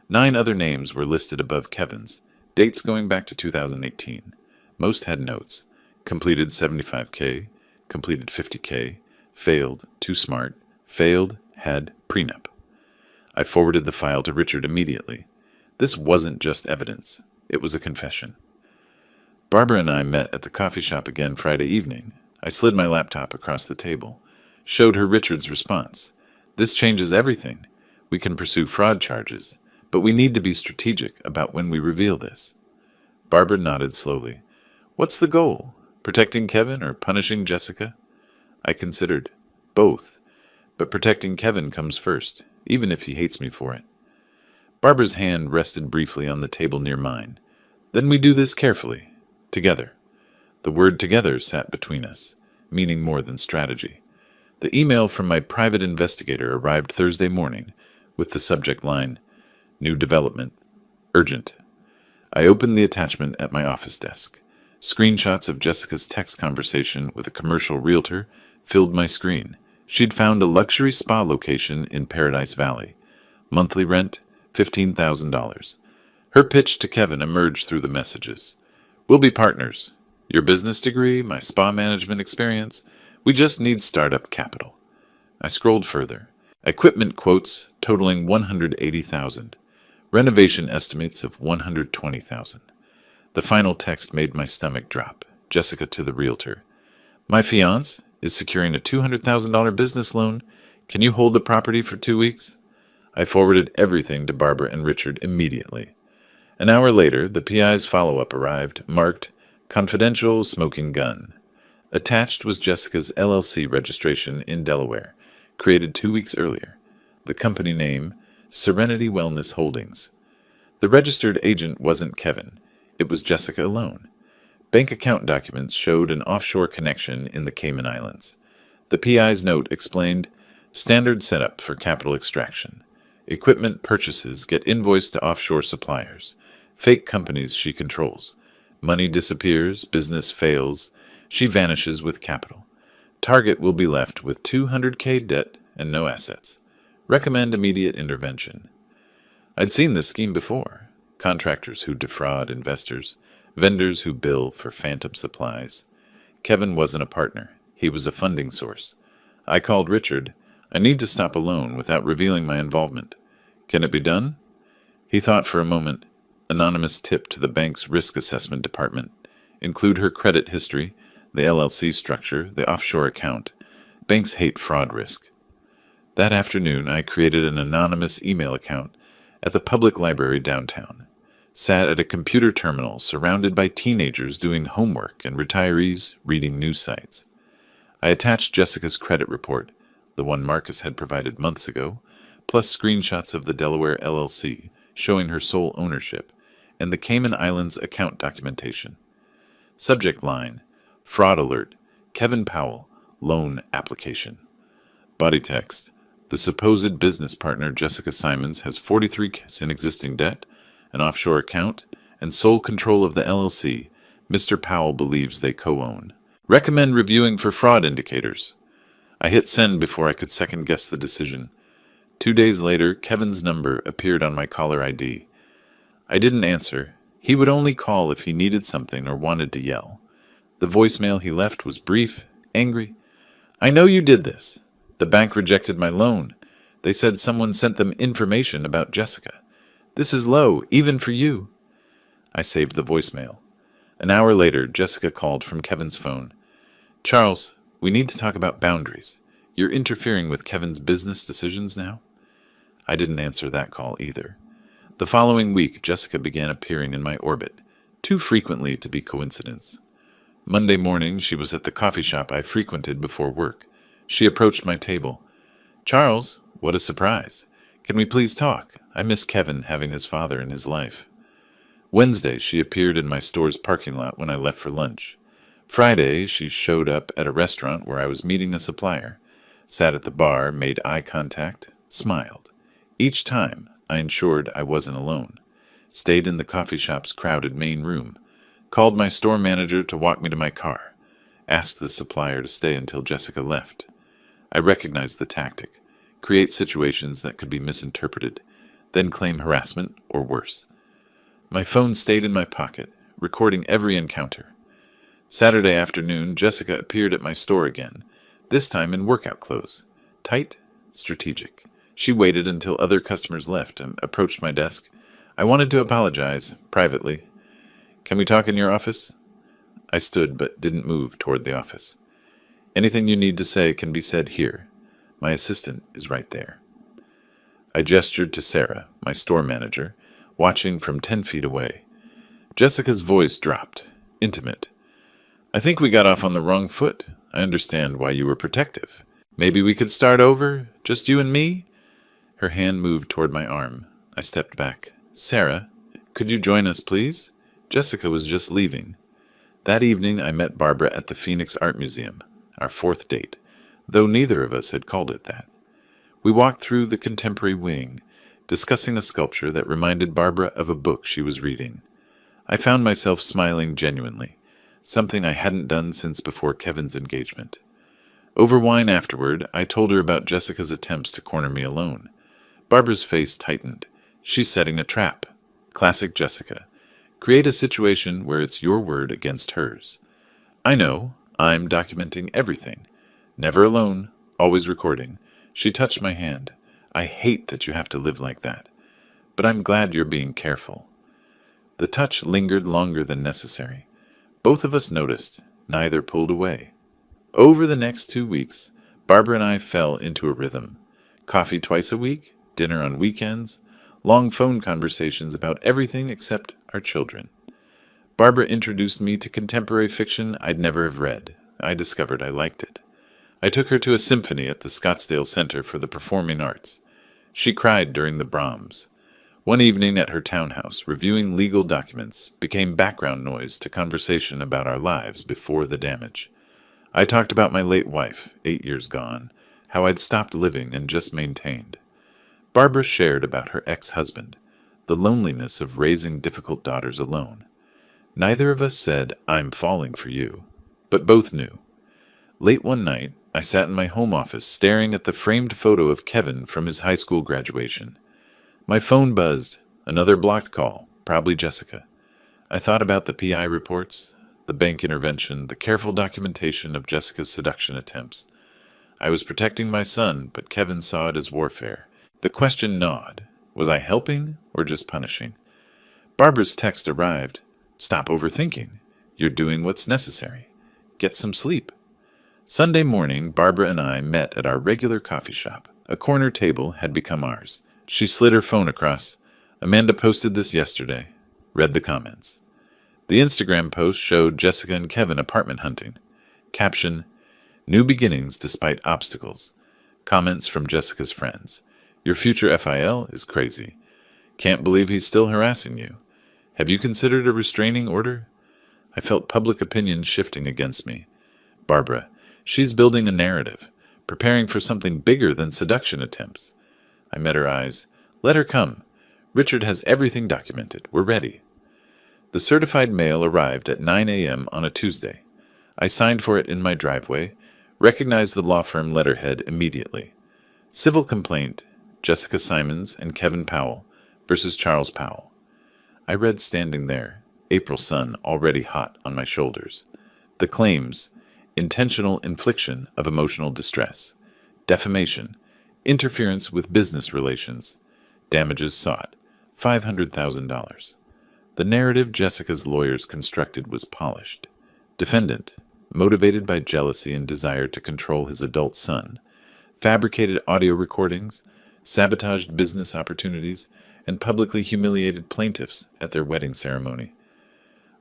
9 other names were listed above Kevin's, dates going back to 2018. Most had notes. Completed 75K, completed 50K, failed, too smart, failed, had prenup. I forwarded the file to Richard immediately. This wasn't just evidence. It was a confession. Barbara and I met at the coffee shop again Friday evening. I slid my laptop across the table, showed her Richard's response. This changes everything. We can pursue fraud charges, but we need to be strategic about when we reveal this. Barbara nodded slowly. What's the goal? Protecting Kevin or punishing Jessica? I considered both, but protecting Kevin comes first, even if he hates me for it. Barbara's hand rested briefly on the table near mine. Then we do this carefully, together. The word together sat between us, meaning more than strategy. The email from my private investigator arrived Thursday morning with the subject line, New Development, Urgent. I opened the attachment at my office desk. Screenshots of Jessica's text conversation with a commercial realtor filled my screen. She'd found a luxury spa location in Paradise Valley. Monthly rent, $15,000. Her pitch to Kevin emerged through the messages. We'll be partners. Your business degree, my spa management experience. We just need startup capital. I scrolled further. Equipment quotes totaling $180,000. Renovation estimates of $120,000. The final text made my stomach drop. Jessica to the realtor. My fiancé is securing a $200,000 business loan. Can you hold the property for 2 weeks? I forwarded everything to Barbara and Richard immediately. An hour later, the PI's follow-up arrived, marked Confidential Smoking Gun. Attached was Jessica's LLC registration in Delaware, created 2 weeks earlier. The company name, Serenity Wellness Holdings. The registered agent wasn't Kevin. It was Jessica alone. Bank account documents showed an offshore connection in the Cayman Islands. The PI's note explained, standard setup for capital extraction. Equipment purchases get invoiced to offshore suppliers. Fake companies she controls. Money disappears, business fails. She vanishes with capital. Target will be left with $200K debt and no assets. Recommend immediate intervention. I'd seen this scheme before. Contractors who defraud investors, vendors who bill for phantom supplies. Kevin wasn't a partner. He was a funding source. I called Richard. I need to stop a loan without revealing my involvement. Can it be done? He thought for a moment. Anonymous tip to the bank's risk assessment department. Include her credit history, the LLC structure, the offshore account. Banks hate fraud risk. That afternoon, I created an anonymous email account at the public library downtown. Sat at a computer terminal surrounded by teenagers doing homework and retirees reading news sites. I attached Jessica's credit report, the one Marcus had provided months ago, plus screenshots of the Delaware LLC showing her sole ownership, and the Cayman Islands account documentation. Subject line, Fraud Alert, Kevin Powell, Loan Application. Body text, the supposed business partner Jessica Simons has 43 in existing debt, an offshore account, and sole control of the LLC. Mr. Powell believes they co-own. Recommend reviewing for fraud indicators. I hit send before I could second-guess the decision. 2 days later, Kevin's number appeared on my caller ID. I didn't answer. He would only call if he needed something or wanted to yell. The voicemail he left was brief, angry. I know you did this. The bank rejected my loan. They said someone sent them information about Jessica. This is low, even for you. I saved the voicemail. An hour later, Jessica called from Kevin's phone. Charles, we need to talk about boundaries. You're interfering with Kevin's business decisions now? I didn't answer that call either. The following week, Jessica began appearing in my orbit, too frequently to be coincidence. Monday morning, she was at the coffee shop I frequented before work. She approached my table. Charles, what a surprise. Can we please talk? I miss Kevin having his father in his life. Wednesday, she appeared in my store's parking lot when I left for lunch. Friday, she showed up at a restaurant where I was meeting a supplier, sat at the bar, made eye contact, smiled. Each time, I ensured I wasn't alone. Stayed in the coffee shop's crowded main room. Called my store manager to walk me to my car. Asked the supplier to stay until Jessica left. I recognized the tactic. Create situations that could be misinterpreted, then claim harassment or worse. My phone stayed in my pocket, recording every encounter. Saturday afternoon, Jessica appeared at my store again, this time in workout clothes. Tight, strategic. She waited until other customers left and approached my desk. I wanted to apologize, privately. Can we talk in your office? I stood but didn't move toward the office. Anything you need to say can be said here. My assistant is right there. I gestured to Sarah, my store manager, watching from 10 feet away. Jessica's voice dropped, intimate. I think we got off on the wrong foot. I understand why you were protective. Maybe we could start over, just you and me? Her hand moved toward my arm. I stepped back. Sarah, could you join us, please? Jessica was just leaving. That evening, I met Barbara at the Phoenix Art Museum, our fourth date, though neither of us had called it that. We walked through the contemporary wing, discussing a sculpture that reminded Barbara of a book she was reading. I found myself smiling genuinely, something I hadn't done since before Kevin's engagement. Over wine afterward, I told her about Jessica's attempts to corner me alone. Barbara's face tightened. She's setting a trap. Classic Jessica. Create a situation where it's your word against hers. I know. I'm documenting everything. Never alone. Always recording. She touched my hand. I hate that you have to live like that. But I'm glad you're being careful. The touch lingered longer than necessary. Both of us noticed. Neither pulled away. Over the next 2 weeks, Barbara and I fell into a rhythm. Coffee twice a week, dinner on weekends, long phone conversations about everything except our children. Barbara introduced me to contemporary fiction I'd never have read. I discovered I liked it. I took her to a symphony at the Scottsdale Center for the Performing Arts. She cried during the Brahms. One evening at her townhouse, reviewing legal documents became background noise to conversation about our lives before the damage. I talked about my late wife, 8 years gone, how I'd stopped living and just maintained. Barbara shared about her ex-husband, the loneliness of raising difficult daughters alone. Neither of us said, I'm falling for you, but both knew. Late one night, I sat in my home office staring at the framed photo of Kevin from his high school graduation. My phone buzzed, another blocked call, probably Jessica. I thought about the PI reports, the the bank intervention, the careful documentation of Jessica's seduction attempts. I was protecting my son, but Kevin saw it as warfare. The question gnawed. Was I helping or just punishing? Barbara's text arrived. Stop overthinking. You're doing what's necessary. Get some sleep. Sunday morning, Barbara and I met at our regular coffee shop. A corner table had become ours. She slid her phone across. Amanda posted this yesterday. Read the comments. The Instagram post showed Jessica and Kevin apartment hunting. Caption, New beginnings despite obstacles. Comments from Jessica's friends. Your future FIL is crazy. Can't believe he's still harassing you. Have you considered a restraining order? I felt public opinion shifting against me. Barbara, she's building a narrative, preparing for something bigger than seduction attempts. I met her eyes. Let her come. Richard has everything documented. We're ready. The certified mail arrived at 9 a.m. on a Tuesday. I signed for it in my driveway, recognized the law firm letterhead immediately. Civil complaint, Jessica Simons and Kevin Powell versus Charles Powell. I read standing there, April sun already hot on my shoulders. The claims, intentional infliction of emotional distress, defamation, interference with business relations, damages sought, $500,000. The narrative Jessica's lawyers constructed was polished. Defendant, motivated by jealousy and desire to control his adult son, fabricated audio recordings, sabotaged business opportunities, and publicly humiliated plaintiffs at their wedding ceremony.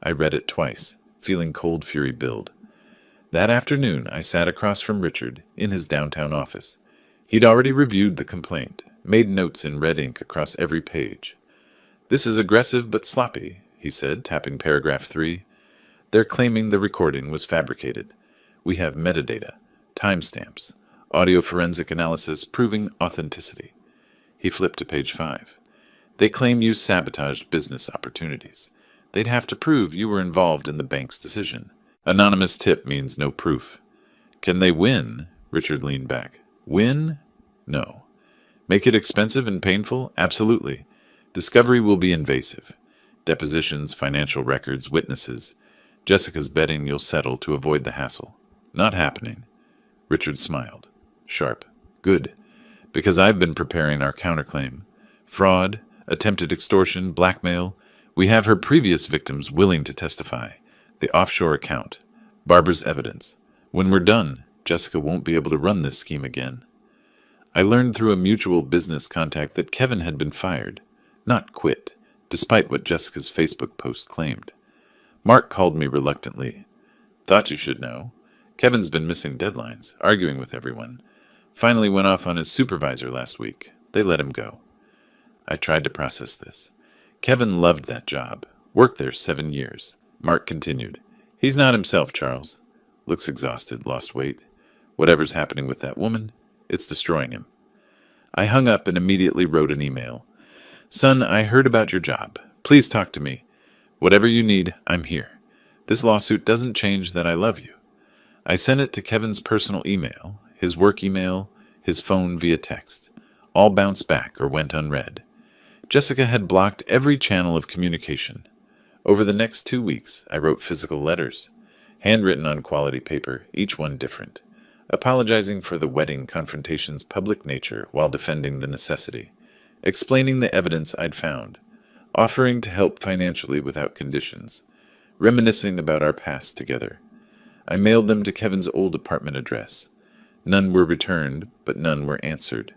I read it twice, feeling cold fury build. That afternoon, I sat across from Richard in his downtown office. He'd already reviewed the complaint, made notes in red ink across every page. This is aggressive but sloppy, he said, tapping paragraph 3. They're claiming the recording was fabricated. We have metadata, timestamps, audio forensic analysis proving authenticity. He flipped to page 5. They claim you sabotaged business opportunities. They'd have to prove you were involved in the bank's decision. Anonymous tip means no proof. Can they win? Richard leaned back. Win? No. Make it expensive and painful? Absolutely. Discovery will be invasive. Depositions, financial records, witnesses. Jessica's betting you'll settle to avoid the hassle. Not happening. Richard smiled. Sharp. Good. Because I've been preparing our counterclaim. Fraud, attempted extortion, blackmail. We have her previous victims willing to testify. The offshore account. Barbara's evidence. When we're done, Jessica won't be able to run this scheme again. I learned through a mutual business contact that Kevin had been fired. Not quit, despite what Jessica's Facebook post claimed. Mark called me reluctantly. Thought you should know. Kevin's been missing deadlines, arguing with everyone. Finally went off on his supervisor last week. They let him go. I tried to process this. Kevin loved that job. Worked there 7 years. Mark continued. He's not himself, Charles. Looks exhausted, lost weight. Whatever's happening with that woman, it's destroying him. I hung up and immediately wrote an email. Son, I heard about your job. Please talk to me. Whatever you need, I'm here. This lawsuit doesn't change that I love you. I sent it to Kevin's personal email, his work email, his phone via text. All bounced back or went unread. Jessica had blocked every channel of communication. Over the next 2 weeks, I wrote physical letters, handwritten on quality paper, each one different, apologizing for the wedding confrontation's public nature while defending the necessity, explaining the evidence I'd found, offering to help financially without conditions, reminiscing about our past together. I mailed them to Kevin's old apartment address. None were returned, but none were answered.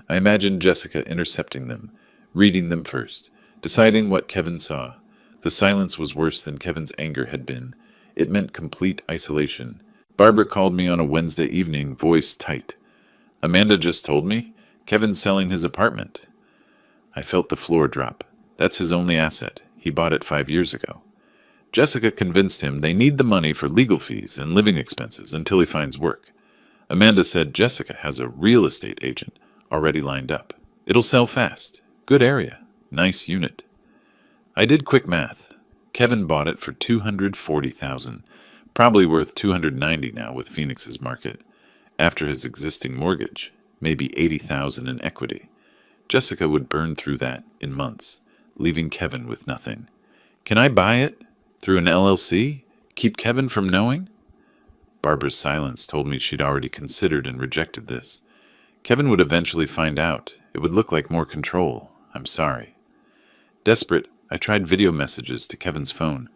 I imagined Jessica intercepting them, reading them first, deciding what Kevin saw. The silence was worse than Kevin's anger had been. It meant complete isolation. Barbara called me on a Wednesday evening, voice tight. Amanda just told me Kevin's selling his apartment. I felt the floor drop. That's his only asset. He bought it 5 years ago. Jessica convinced him they need the money for legal fees and living expenses until he finds work. Amanda said Jessica has a real estate agent already lined up. It'll sell fast. Good area. Nice unit. I did quick math. Kevin bought it for $240,000, probably worth $290 now with Phoenix's market. After his existing mortgage, maybe $80,000 in equity. Jessica would burn through that in months, leaving Kevin with nothing. Can I buy it? Through an LLC? Keep Kevin from knowing? Barbara's silence told me she'd already considered and rejected this. Kevin would eventually find out. It would look like more control. I'm sorry. Desperate, I tried video messages to Kevin's phone,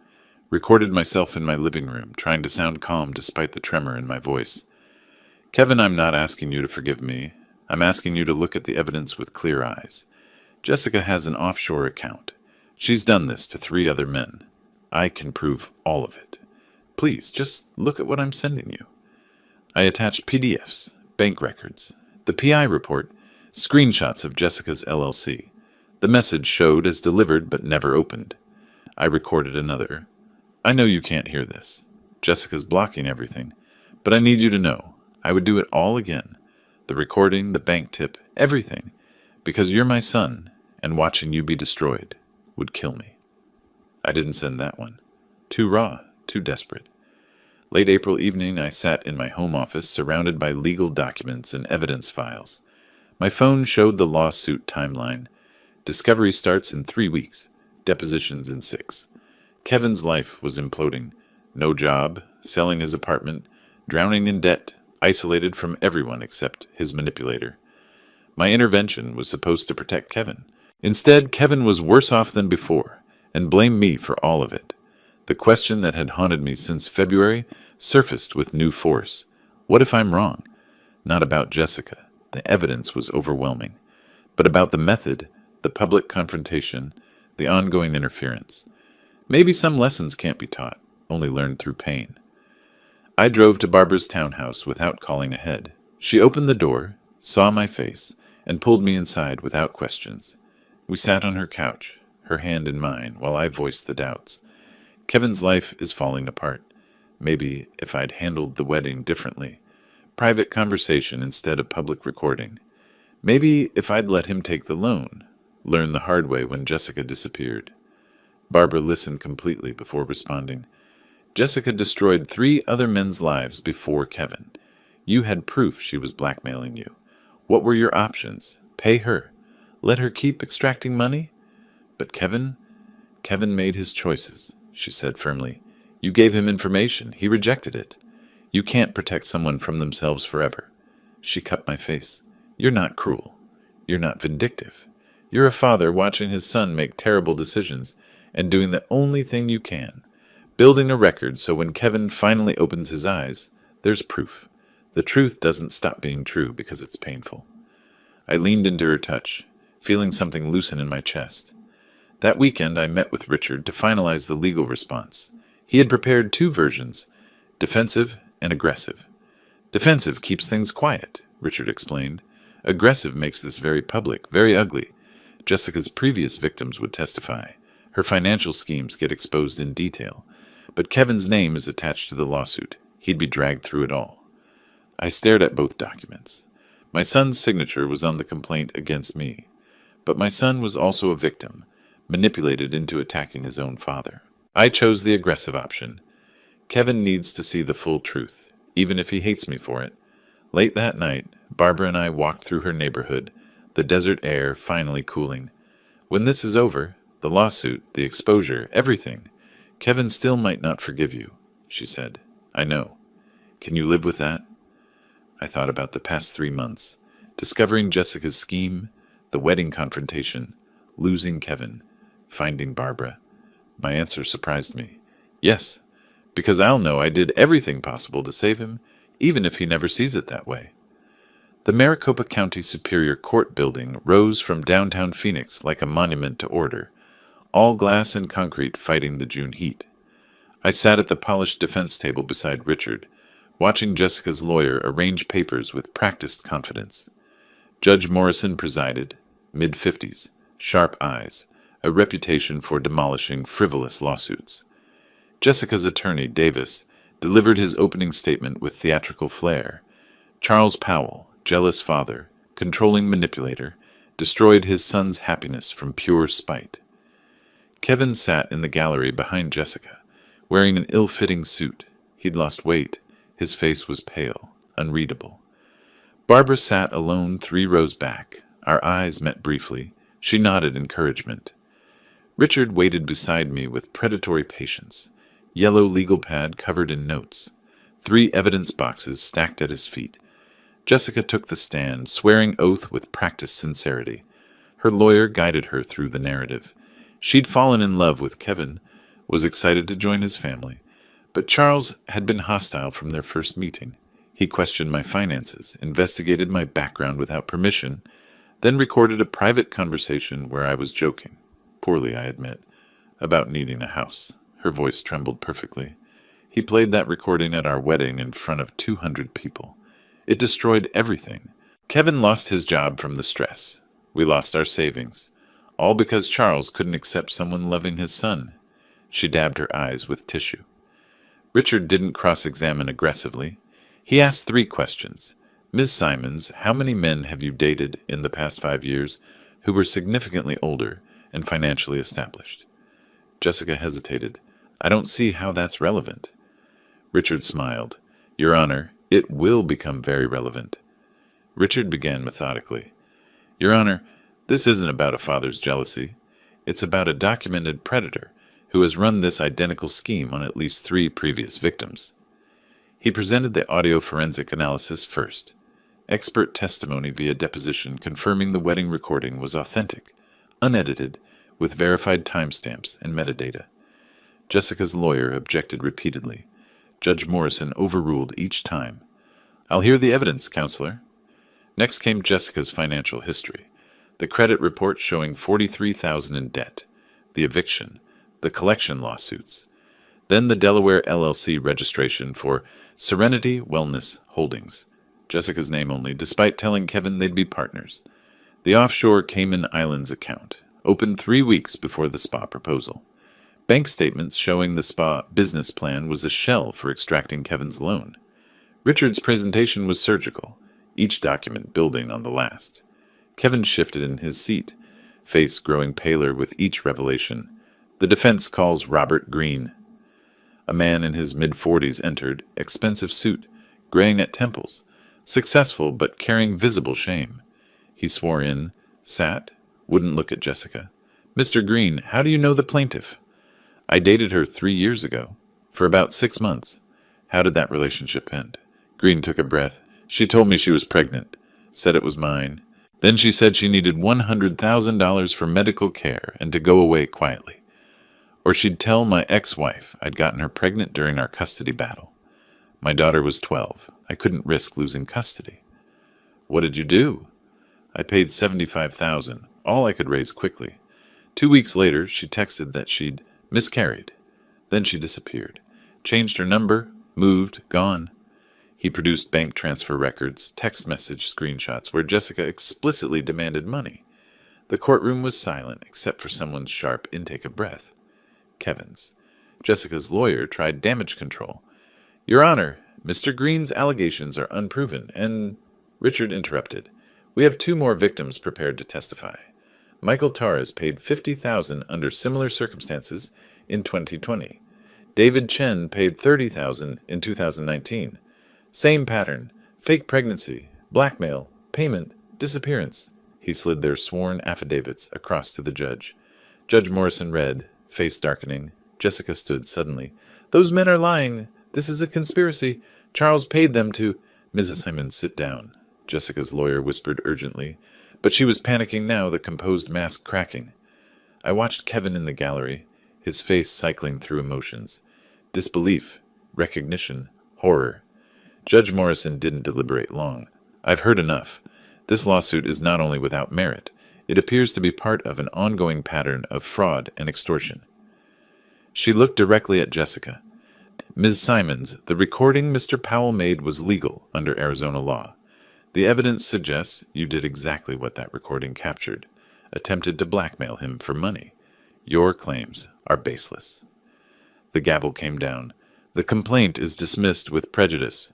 recorded myself in my living room, trying to sound calm despite the tremor in my voice. Kevin, I'm not asking you to forgive me. I'm asking you to look at the evidence with clear eyes. Jessica has an offshore account. She's done this to 3 other men. I can prove all of it. Please, just look at what I'm sending you. I attached PDFs, bank records, the PI report, screenshots of Jessica's LLC. The message showed as delivered but never opened. I recorded another. I know you can't hear this. Jessica's blocking everything, but I need you to know I would do it all again. The recording, the bank tip, everything, because you're my son, and watching you be destroyed would kill me. I didn't send that one. Too raw, too desperate. Late April evening, I sat in my home office surrounded by legal documents and evidence files. My phone showed the lawsuit timeline. Discovery starts in 3 weeks, depositions in 6. Kevin's life was imploding. No job, selling his apartment, drowning in debt, isolated from everyone except his manipulator. My intervention was supposed to protect Kevin. Instead, Kevin was worse off than before, and blamed me for all of it. The question that had haunted me since February surfaced with new force. What if I'm wrong? Not about Jessica. The evidence was overwhelming. But about the method, the public confrontation, the ongoing interference. Maybe some lessons can't be taught, only learned through pain. I drove to Barbara's townhouse without calling ahead. She opened the door, saw my face, and pulled me inside without questions. We sat on her couch, her hand in mine, while I voiced the doubts. Kevin's life is falling apart. Maybe if I'd handled the wedding differently. Private conversation instead of public recording. Maybe if I'd let him take the loan. Learn the hard way when Jessica disappeared. Barbara listened completely before responding. Jessica destroyed 3 other men's lives before Kevin. You had proof she was blackmailing you. What were your options? Pay her. Let her keep extracting money? But Kevin made his choices, she said firmly. You gave him information. He rejected it. You can't protect someone from themselves forever. She cut my face. You're not cruel. You're not vindictive. You're a father watching his son make terrible decisions and doing the only thing you can. Building a record so when Kevin finally opens his eyes, there's proof. The truth doesn't stop being true because it's painful. I leaned into her touch, feeling something loosen in my chest. That weekend, I met with Richard to finalize the legal response. He had prepared 2 versions, defensive and aggressive. Defensive keeps things quiet, Richard explained. Aggressive makes this very public, very ugly. Jessica's previous victims would testify. Her financial schemes get exposed in detail. But Kevin's name is attached to the lawsuit. He'd be dragged through it all. I stared at both documents. My son's signature was on the complaint against me. But my son was also a victim, manipulated into attacking his own father. I chose the aggressive option. Kevin needs to see the full truth, even if he hates me for it. Late that night, Barbara and I walked through her neighborhood, the desert air finally cooling. When this is over, the lawsuit, the exposure, everything, Kevin still might not forgive you, she said. I know. Can you live with that? I thought about the past 3 months, discovering Jessica's scheme, the wedding confrontation, losing Kevin, finding Barbara. My answer surprised me. Yes, because I'll know I did everything possible to save him, even if he never sees it that way. The Maricopa County Superior Court building rose from downtown Phoenix like a monument to order, all glass and concrete fighting the June heat. I sat at the polished defense table beside Richard, watching Jessica's lawyer arrange papers with practiced confidence. Judge Morrison presided, mid-50s, sharp eyes, a reputation for demolishing frivolous lawsuits. Jessica's attorney, Davis, delivered his opening statement with theatrical flair. Charles Powell, jealous father, controlling manipulator, destroyed his son's happiness from pure spite. Kevin sat in the gallery behind Jessica, wearing an ill-fitting suit. He'd lost weight. His face was pale, unreadable. Barbara sat alone 3 rows back. Our eyes met briefly. She nodded encouragement. Richard waited beside me with predatory patience. yellow legal pad covered in notes, 3 evidence boxes stacked at his feet. Jessica took the stand, swearing oath with practiced sincerity. Her lawyer guided her through the narrative. She'd fallen in love with Kevin, was excited to join his family, but Charles had been hostile from their first meeting. He questioned my finances, investigated my background without permission, then recorded a private conversation where I was joking, poorly I admit, about needing a house. Her voice trembled perfectly. He played that recording at our wedding in front of 200 people. It destroyed everything. Kevin lost his job from the stress. We lost our savings. All because Charles couldn't accept someone loving his son. She dabbed her eyes with tissue. Richard didn't cross-examine aggressively. He asked 3 questions. Ms. Simons, how many men have you dated in the past 5 years who were significantly older and financially established? Jessica hesitated. I don't see how that's relevant. Richard smiled. Your Honor, it will become very relevant. Richard began methodically. Your Honor, this isn't about a father's jealousy. It's about a documented predator who has run this identical scheme on at least 3 previous victims. He presented the audio forensic analysis first. Expert testimony via deposition confirming the wedding recording was authentic, unedited, with verified timestamps and metadata. Jessica's lawyer objected repeatedly. Judge Morrison overruled each time. I'll hear the evidence, counselor. Next came Jessica's financial history. The credit report showing $43,000 in debt, the eviction, the collection lawsuits, then the Delaware LLC registration for Serenity Wellness Holdings, Jessica's name only, despite telling Kevin they'd be partners. The offshore Cayman Islands account, opened 3 weeks before the spa proposal. Bank statements showing the spa business plan was a shell for extracting Kevin's loan. Richard's presentation was surgical, each document building on the last. Kevin shifted in his seat, face growing paler with each revelation. The defense calls Robert Green. A man in his mid-40s entered, expensive suit, graying at temples, successful but carrying visible shame. He swore in, sat, wouldn't look at Jessica. Mr. Green, how do you know the plaintiff? I dated her 3 years ago, for about 6 months. How did that relationship end? Green took a breath. She told me she was pregnant, said it was mine. Then she said she needed $100,000 for medical care and to go away quietly. Or she'd tell my ex-wife I'd gotten her pregnant during our custody battle. My daughter was 12. I couldn't risk losing custody. What did you do? I paid $75,000, all I could raise quickly. 2 weeks later, she texted that she'd miscarried. Then she disappeared. Changed her number, moved, gone. He produced bank transfer records, text message screenshots where Jessica explicitly demanded money. The courtroom was silent except for someone's sharp intake of breath. Kevin's. Jessica's lawyer tried damage control. Your Honor, Mr. Green's allegations are unproven, and Richard interrupted. We have 2 more victims prepared to testify. Michael Torres paid $50,000 under similar circumstances in 2020. David Chen paid $30,000 in 2019. Same pattern, fake pregnancy, blackmail, payment, disappearance. He slid their sworn affidavits across to the judge. Judge Morrison read, face darkening. Jessica stood suddenly. Those men are lying. This is a conspiracy. Charles paid them to... Mrs. Simons, sit down. Jessica's lawyer whispered urgently, but she was panicking now, the composed mask cracking. I watched Kevin in the gallery, his face cycling through emotions. Disbelief, recognition, horror. Judge Morrison didn't deliberate long. I've heard enough. This lawsuit is not only without merit, it appears to be part of an ongoing pattern of fraud and extortion. She looked directly at Jessica. Ms. Simons, the recording Mr. Powell made was legal under Arizona law. The evidence suggests you did exactly what that recording captured, attempted to blackmail him for money. Your claims are baseless. The gavel came down. The complaint is dismissed with prejudice.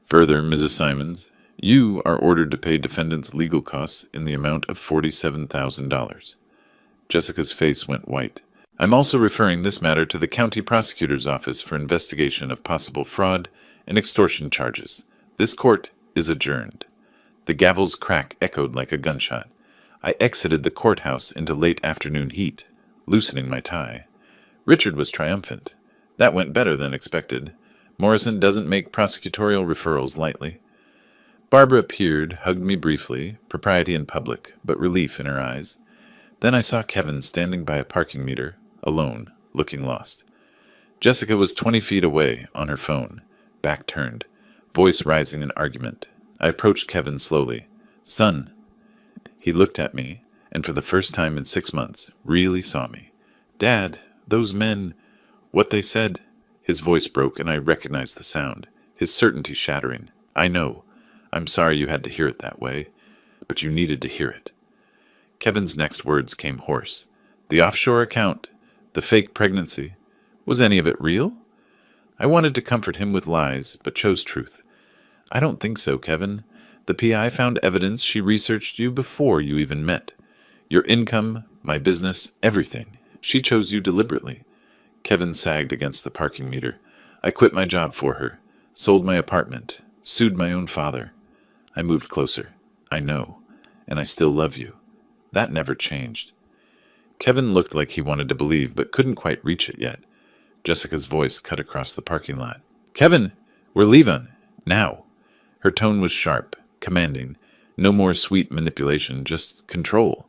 Further, Mrs. Simons, you are ordered to pay defendants' legal costs in the amount of $47,000. Jessica's face went white. I'm also referring this matter to the county prosecutor's office for investigation of possible fraud and extortion charges. This court is adjourned. The gavel's crack echoed like a gunshot. I exited the courthouse into late afternoon heat, loosening my tie. Richard was triumphant. That went better than expected. Morrison doesn't make prosecutorial referrals lightly. Barbara appeared, hugged me briefly, propriety in public, but relief in her eyes. Then I saw Kevin standing by a parking meter, alone, looking lost. Jessica was 20 feet away, on her phone, back turned, voice rising in argument. I approached Kevin slowly. "Son." He looked at me, and for the first time in 6 months, really saw me. "Dad, those men, what they said." His voice broke, and I recognized the sound, his certainty shattering. "I know. I'm sorry you had to hear it that way, but you needed to hear it." Kevin's next words came hoarse. "The offshore account, the fake pregnancy, was any of it real?" I wanted to comfort him with lies, but chose truth. "I don't think so, Kevin. The PI found evidence she researched you before you even met. Your income, my business, everything. She chose you deliberately." Kevin sagged against the parking meter. "I quit my job for her, sold my apartment, sued my own father." I moved closer. "I know, and I still love you. That never changed." Kevin looked like he wanted to believe, but couldn't quite reach it yet. Jessica's voice cut across the parking lot. "Kevin, we're leaving. Now." Her tone was sharp, commanding. No more sweet manipulation, just control.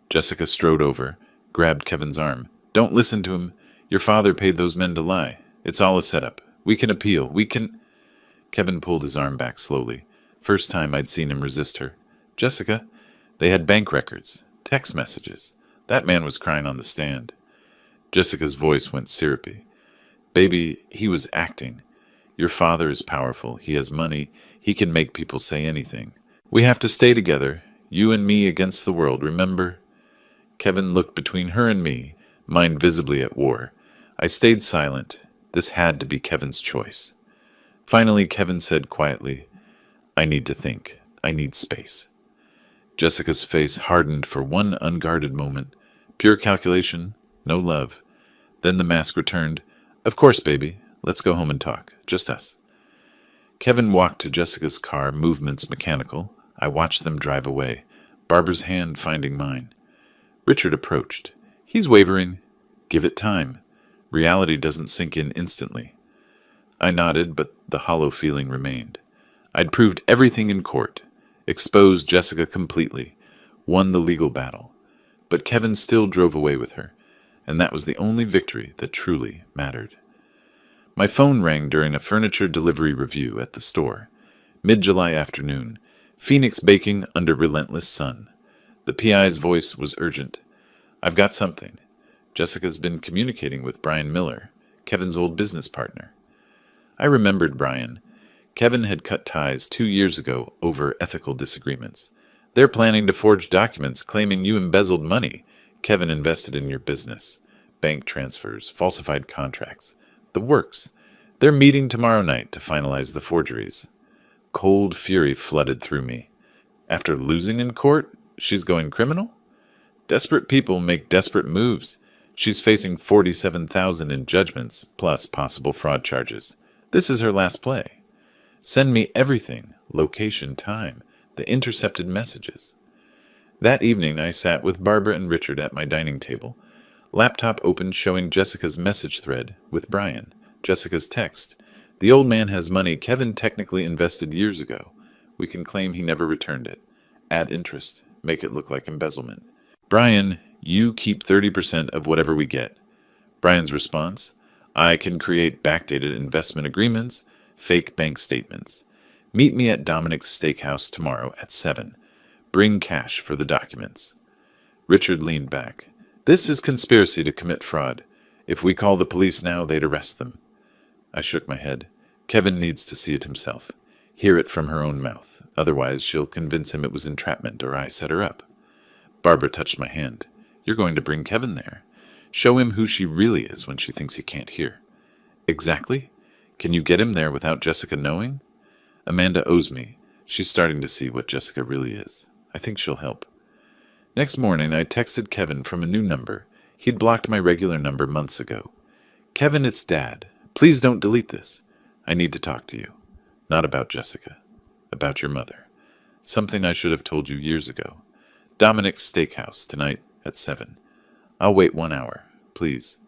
Jessica strode over, grabbed Kevin's arm. "Don't listen to him. Your father paid those men to lie. It's all a setup. We can appeal. We can—" Kevin pulled his arm back slowly. First time I'd seen him resist her. "Jessica, they had bank records, text messages. That man was crying on the stand." Jessica's voice went syrupy. "Baby, he was acting. Your father is powerful. He has money. He can make people say anything. We have to stay together. You and me against the world, remember?" Kevin looked between her and me, mind visibly at war. I stayed silent. This had to be Kevin's choice. Finally, Kevin said quietly, "I need to think. I need space." Jessica's face hardened for one unguarded moment. Pure calculation, no love. Then the mask returned. "Of course, baby. Let's go home and talk. Just us." Kevin walked to Jessica's car, movements mechanical. I watched them drive away, Barbara's hand finding mine. Richard approached. "He's wavering. Give it time. Reality doesn't sink in instantly." I nodded, but the hollow feeling remained. I'd proved everything in court, exposed Jessica completely, won the legal battle. But Kevin still drove away with her, and that was the only victory that truly mattered. My phone rang during a furniture delivery review at the store. Mid-July afternoon, Phoenix baking under relentless sun. The PI's voice was urgent. "I've got something. Jessica's been communicating with Brian Miller, Kevin's old business partner." I remembered Brian. Kevin had cut ties 2 years ago over ethical disagreements. "They're planning to forge documents claiming you embezzled money. Kevin invested in your business. Bank transfers, falsified contracts. The works. They're meeting tomorrow night to finalize the forgeries." Cold fury flooded through me. After losing in court, she's going criminal? Desperate people make desperate moves. She's facing $47,000 in judgments, plus possible fraud charges. This is her last play. Send me everything, location, time, the intercepted messages. That evening I sat with Barbara and Richard at my dining table. Laptop open showing Jessica's message thread with Brian. Jessica's text. "The old man has money Kevin technically invested years ago. We can claim he never returned it. Add interest. Make it look like embezzlement. Brian, you keep 30% of whatever we get." Brian's response. "I can create backdated investment agreements, fake bank statements. Meet me at Dominic's Steakhouse tomorrow at 7. Bring cash for the documents." Richard leaned back. "This is conspiracy to commit fraud. If we call the police now, they'd arrest them." I shook my head. "Kevin needs to see it himself. Hear it from her own mouth. Otherwise, she'll convince him it was entrapment or I set her up." Barbara touched my hand. "You're going to bring Kevin there. Show him who she really is when she thinks he can't hear." "Exactly? Can you get him there without Jessica knowing?" "Amanda owes me. She's starting to see what Jessica really is. I think she'll help." Next morning, I texted Kevin from a new number. He'd blocked my regular number months ago. "Kevin, it's Dad. Please don't delete this. I need to talk to you. Not about Jessica. About your mother. Something I should have told you years ago. Dominic's Steakhouse tonight at 7. I'll wait 1 hour, please."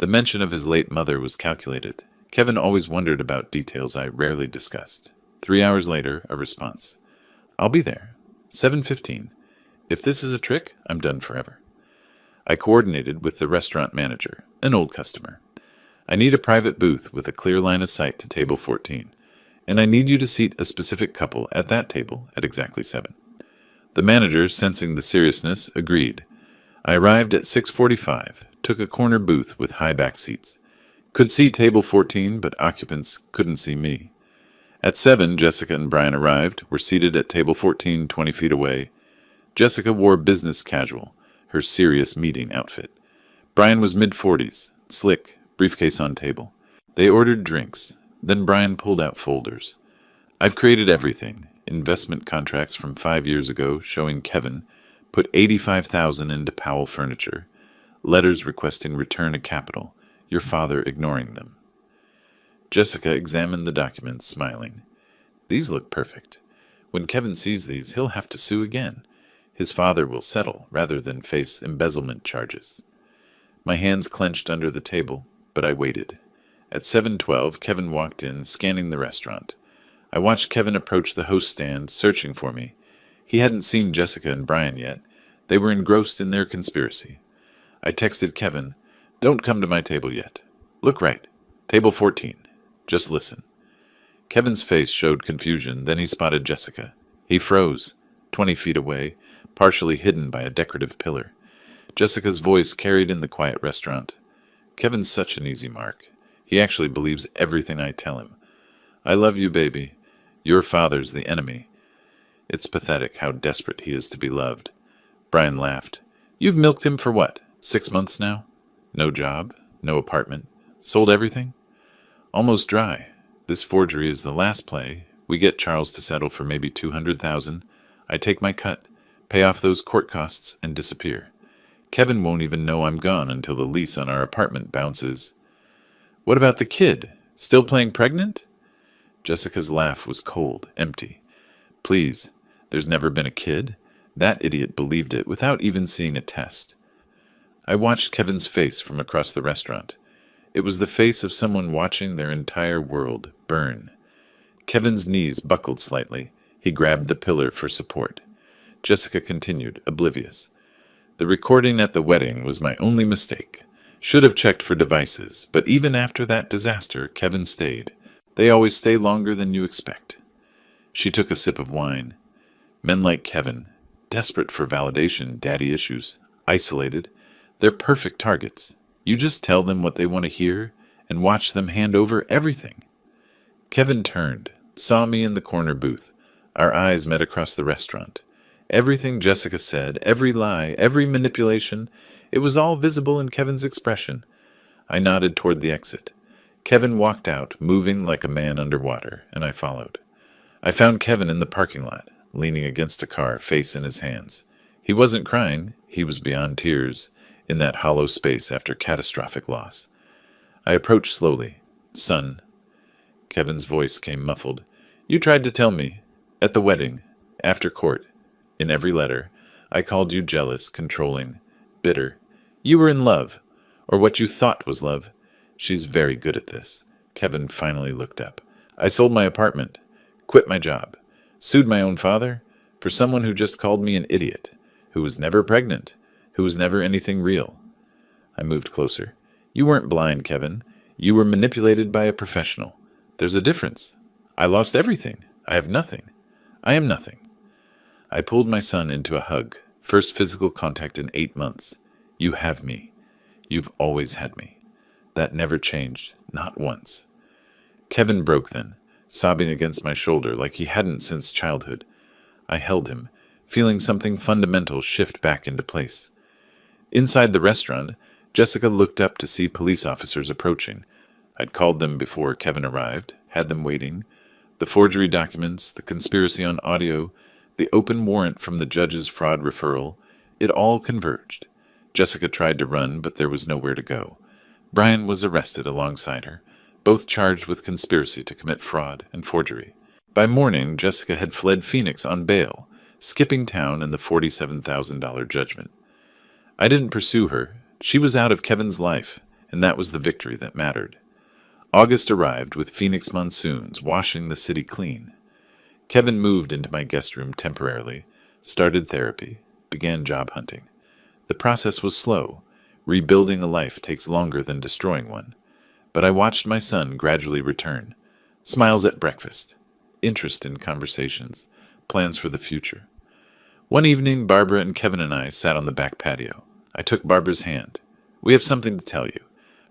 The mention of his late mother was calculated. Kevin always wondered about details I rarely discussed. 3 hours later, a response. I'll be there. 7:15. If this is a trick, I'm done forever. I coordinated with the restaurant manager, an old customer. I need a private booth with a clear line of sight to table 14, and I need you to seat a specific couple at that table at exactly 7. The manager, sensing the seriousness, agreed. I arrived at 6:45, took a corner booth with high back seats. Could see table 14, but occupants couldn't see me. At 7, Jessica and Brian arrived, were seated at table 14, 20 feet away. Jessica wore business casual, her serious meeting outfit. Brian was mid-40s, slick, briefcase on table. They ordered drinks. Then Brian pulled out folders. I've created everything. Investment contracts from 5 years ago showing Kevin put $85,000 into Powell Furniture. Letters requesting return of capital. Your father ignoring them. Jessica examined the documents, smiling. These look perfect. When Kevin sees these, he'll have to sue again. His father will settle rather than face embezzlement charges. My hands clenched under the table, but I waited. At 7:12, Kevin walked in, scanning the restaurant. I watched Kevin approach the host stand, searching for me. He hadn't seen Jessica and Brian yet. They were engrossed in their conspiracy. I texted Kevin, Don't come to my table yet. Look right. Table 14. Just listen. Kevin's face showed confusion, then he spotted Jessica. He froze, 20 feet away, partially hidden by a decorative pillar. Jessica's voice carried in the quiet restaurant. Kevin's such an easy mark. He actually believes everything I tell him. I love you, baby. Your father's the enemy. It's pathetic how desperate he is to be loved. Brian laughed. You've milked him for what, 6 months now? No job, no apartment, sold everything? Almost dry. This forgery is the last play. We get Charles to settle for maybe $200,000. I take my cut, pay off those court costs, and disappear. Kevin won't even know I'm gone until the lease on our apartment bounces. What about the kid? Still playing pregnant? Jessica's laugh was cold, empty. Please, there's never been a kid. That idiot believed it without even seeing a test. I watched Kevin's face from across the restaurant. It was the face of someone watching their entire world burn. Kevin's knees buckled slightly. He grabbed the pillar for support. Jessica continued, oblivious. The recording at the wedding was my only mistake. Should have checked for devices, but even after that disaster, Kevin stayed. They always stay longer than you expect. She took a sip of wine. Men like Kevin, desperate for validation, daddy issues, isolated, they're perfect targets. You just tell them what they want to hear and watch them hand over everything. Kevin turned, saw me in the corner booth. Our eyes met across the restaurant. Everything Jessica said, every lie, every manipulation, it was all visible in Kevin's expression. I nodded toward the exit. Kevin walked out, moving like a man underwater, and I followed. I found Kevin in the parking lot, leaning against a car, face in his hands. He wasn't crying, he was beyond tears, in that hollow space after catastrophic loss. I approached slowly. Son. Kevin's voice came muffled. You tried to tell me, at the wedding, after court, in every letter, I called you jealous, controlling, bitter. You were in love, or what you thought was love. She's very good at this. Kevin finally looked up. I sold my apartment, quit my job, sued my own father for someone who just called me an idiot, who was never pregnant, who was never anything real. I moved closer. You weren't blind, Kevin. You were manipulated by a professional. There's a difference. I lost everything. I have nothing. I am nothing. I pulled my son into a hug, first physical contact in 8 months. You have me. You've always had me. That never changed, not once. Kevin broke then, sobbing against my shoulder like he hadn't since childhood. I held him, feeling something fundamental shift back into place. Inside the restaurant, Jessica looked up to see police officers approaching. I'd called them before Kevin arrived, had them waiting. The forgery documents, the conspiracy on audio, the open warrant from the judge's fraud referral, it all converged. Jessica tried to run, but there was nowhere to go. Brian was arrested alongside her, both charged with conspiracy to commit fraud and forgery. By morning, Jessica had fled Phoenix on bail, skipping town in the $47,000 judgment. I didn't pursue her. She was out of Kevin's life, and that was the victory that mattered. August arrived with Phoenix monsoons washing the city clean. Kevin moved into my guest room temporarily, started therapy, began job hunting. The process was slow. Rebuilding a life takes longer than destroying one. But I watched my son gradually return. Smiles at breakfast, interest in conversations, plans for the future. One evening, Barbara and Kevin and I sat on the back patio. I took Barbara's hand. "We have something to tell you.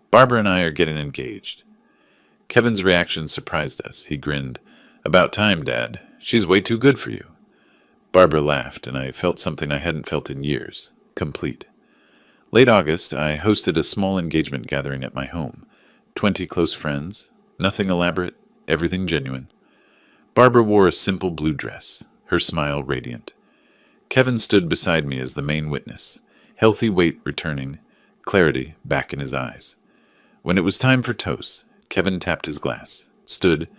Barbara and I are getting engaged." Kevin's reaction surprised us. He grinned. "About time, Dad. She's way too good for you." Barbara laughed, and I felt something I hadn't felt in years. Complete. Late August, I hosted a small engagement gathering at my home. 20 close friends. Nothing elaborate, everything genuine. Barbara wore a simple blue dress, her smile radiant. Kevin stood beside me as the main witness, healthy weight returning, clarity back in his eyes. When it was time for toast, Kevin tapped his glass, stood.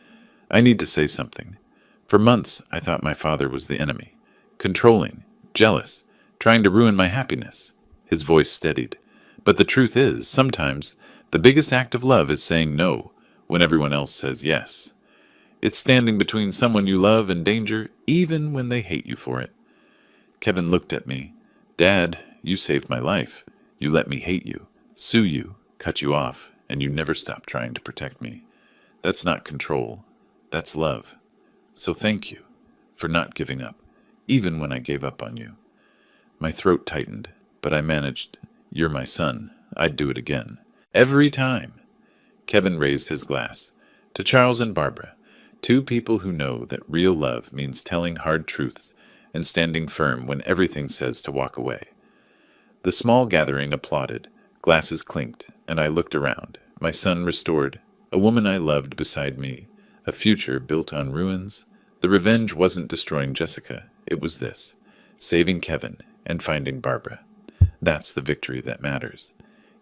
"I need to say something. For months, I thought my father was the enemy. Controlling, jealous, trying to ruin my happiness." His voice steadied. "But the truth is, sometimes, the biggest act of love is saying no when everyone else says yes. It's standing between someone you love and danger, even when they hate you for it." Kevin looked at me. "Dad, you saved my life. You let me hate you, sue you, cut you off, and you never stopped trying to protect me. That's not control. That's love. So thank you for not giving up, even when I gave up on you." My throat tightened, but I managed. "You're my son. I'd do it again. Every time." Kevin raised his glass. "To Charles and Barbara, two people who know that real love means telling hard truths and standing firm when everything says to walk away." The small gathering applauded, glasses clinked, and I looked around. My son restored, a woman I loved beside me, a future built on ruins. The revenge wasn't destroying Jessica, it was this, saving Kevin and finding Barbara. That's the victory that matters.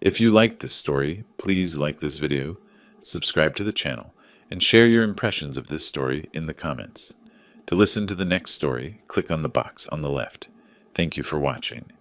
If you liked this story, please like this video, subscribe to the channel, and share your impressions of this story in the comments. To listen to the next story, click on the box on the left. Thank you for watching.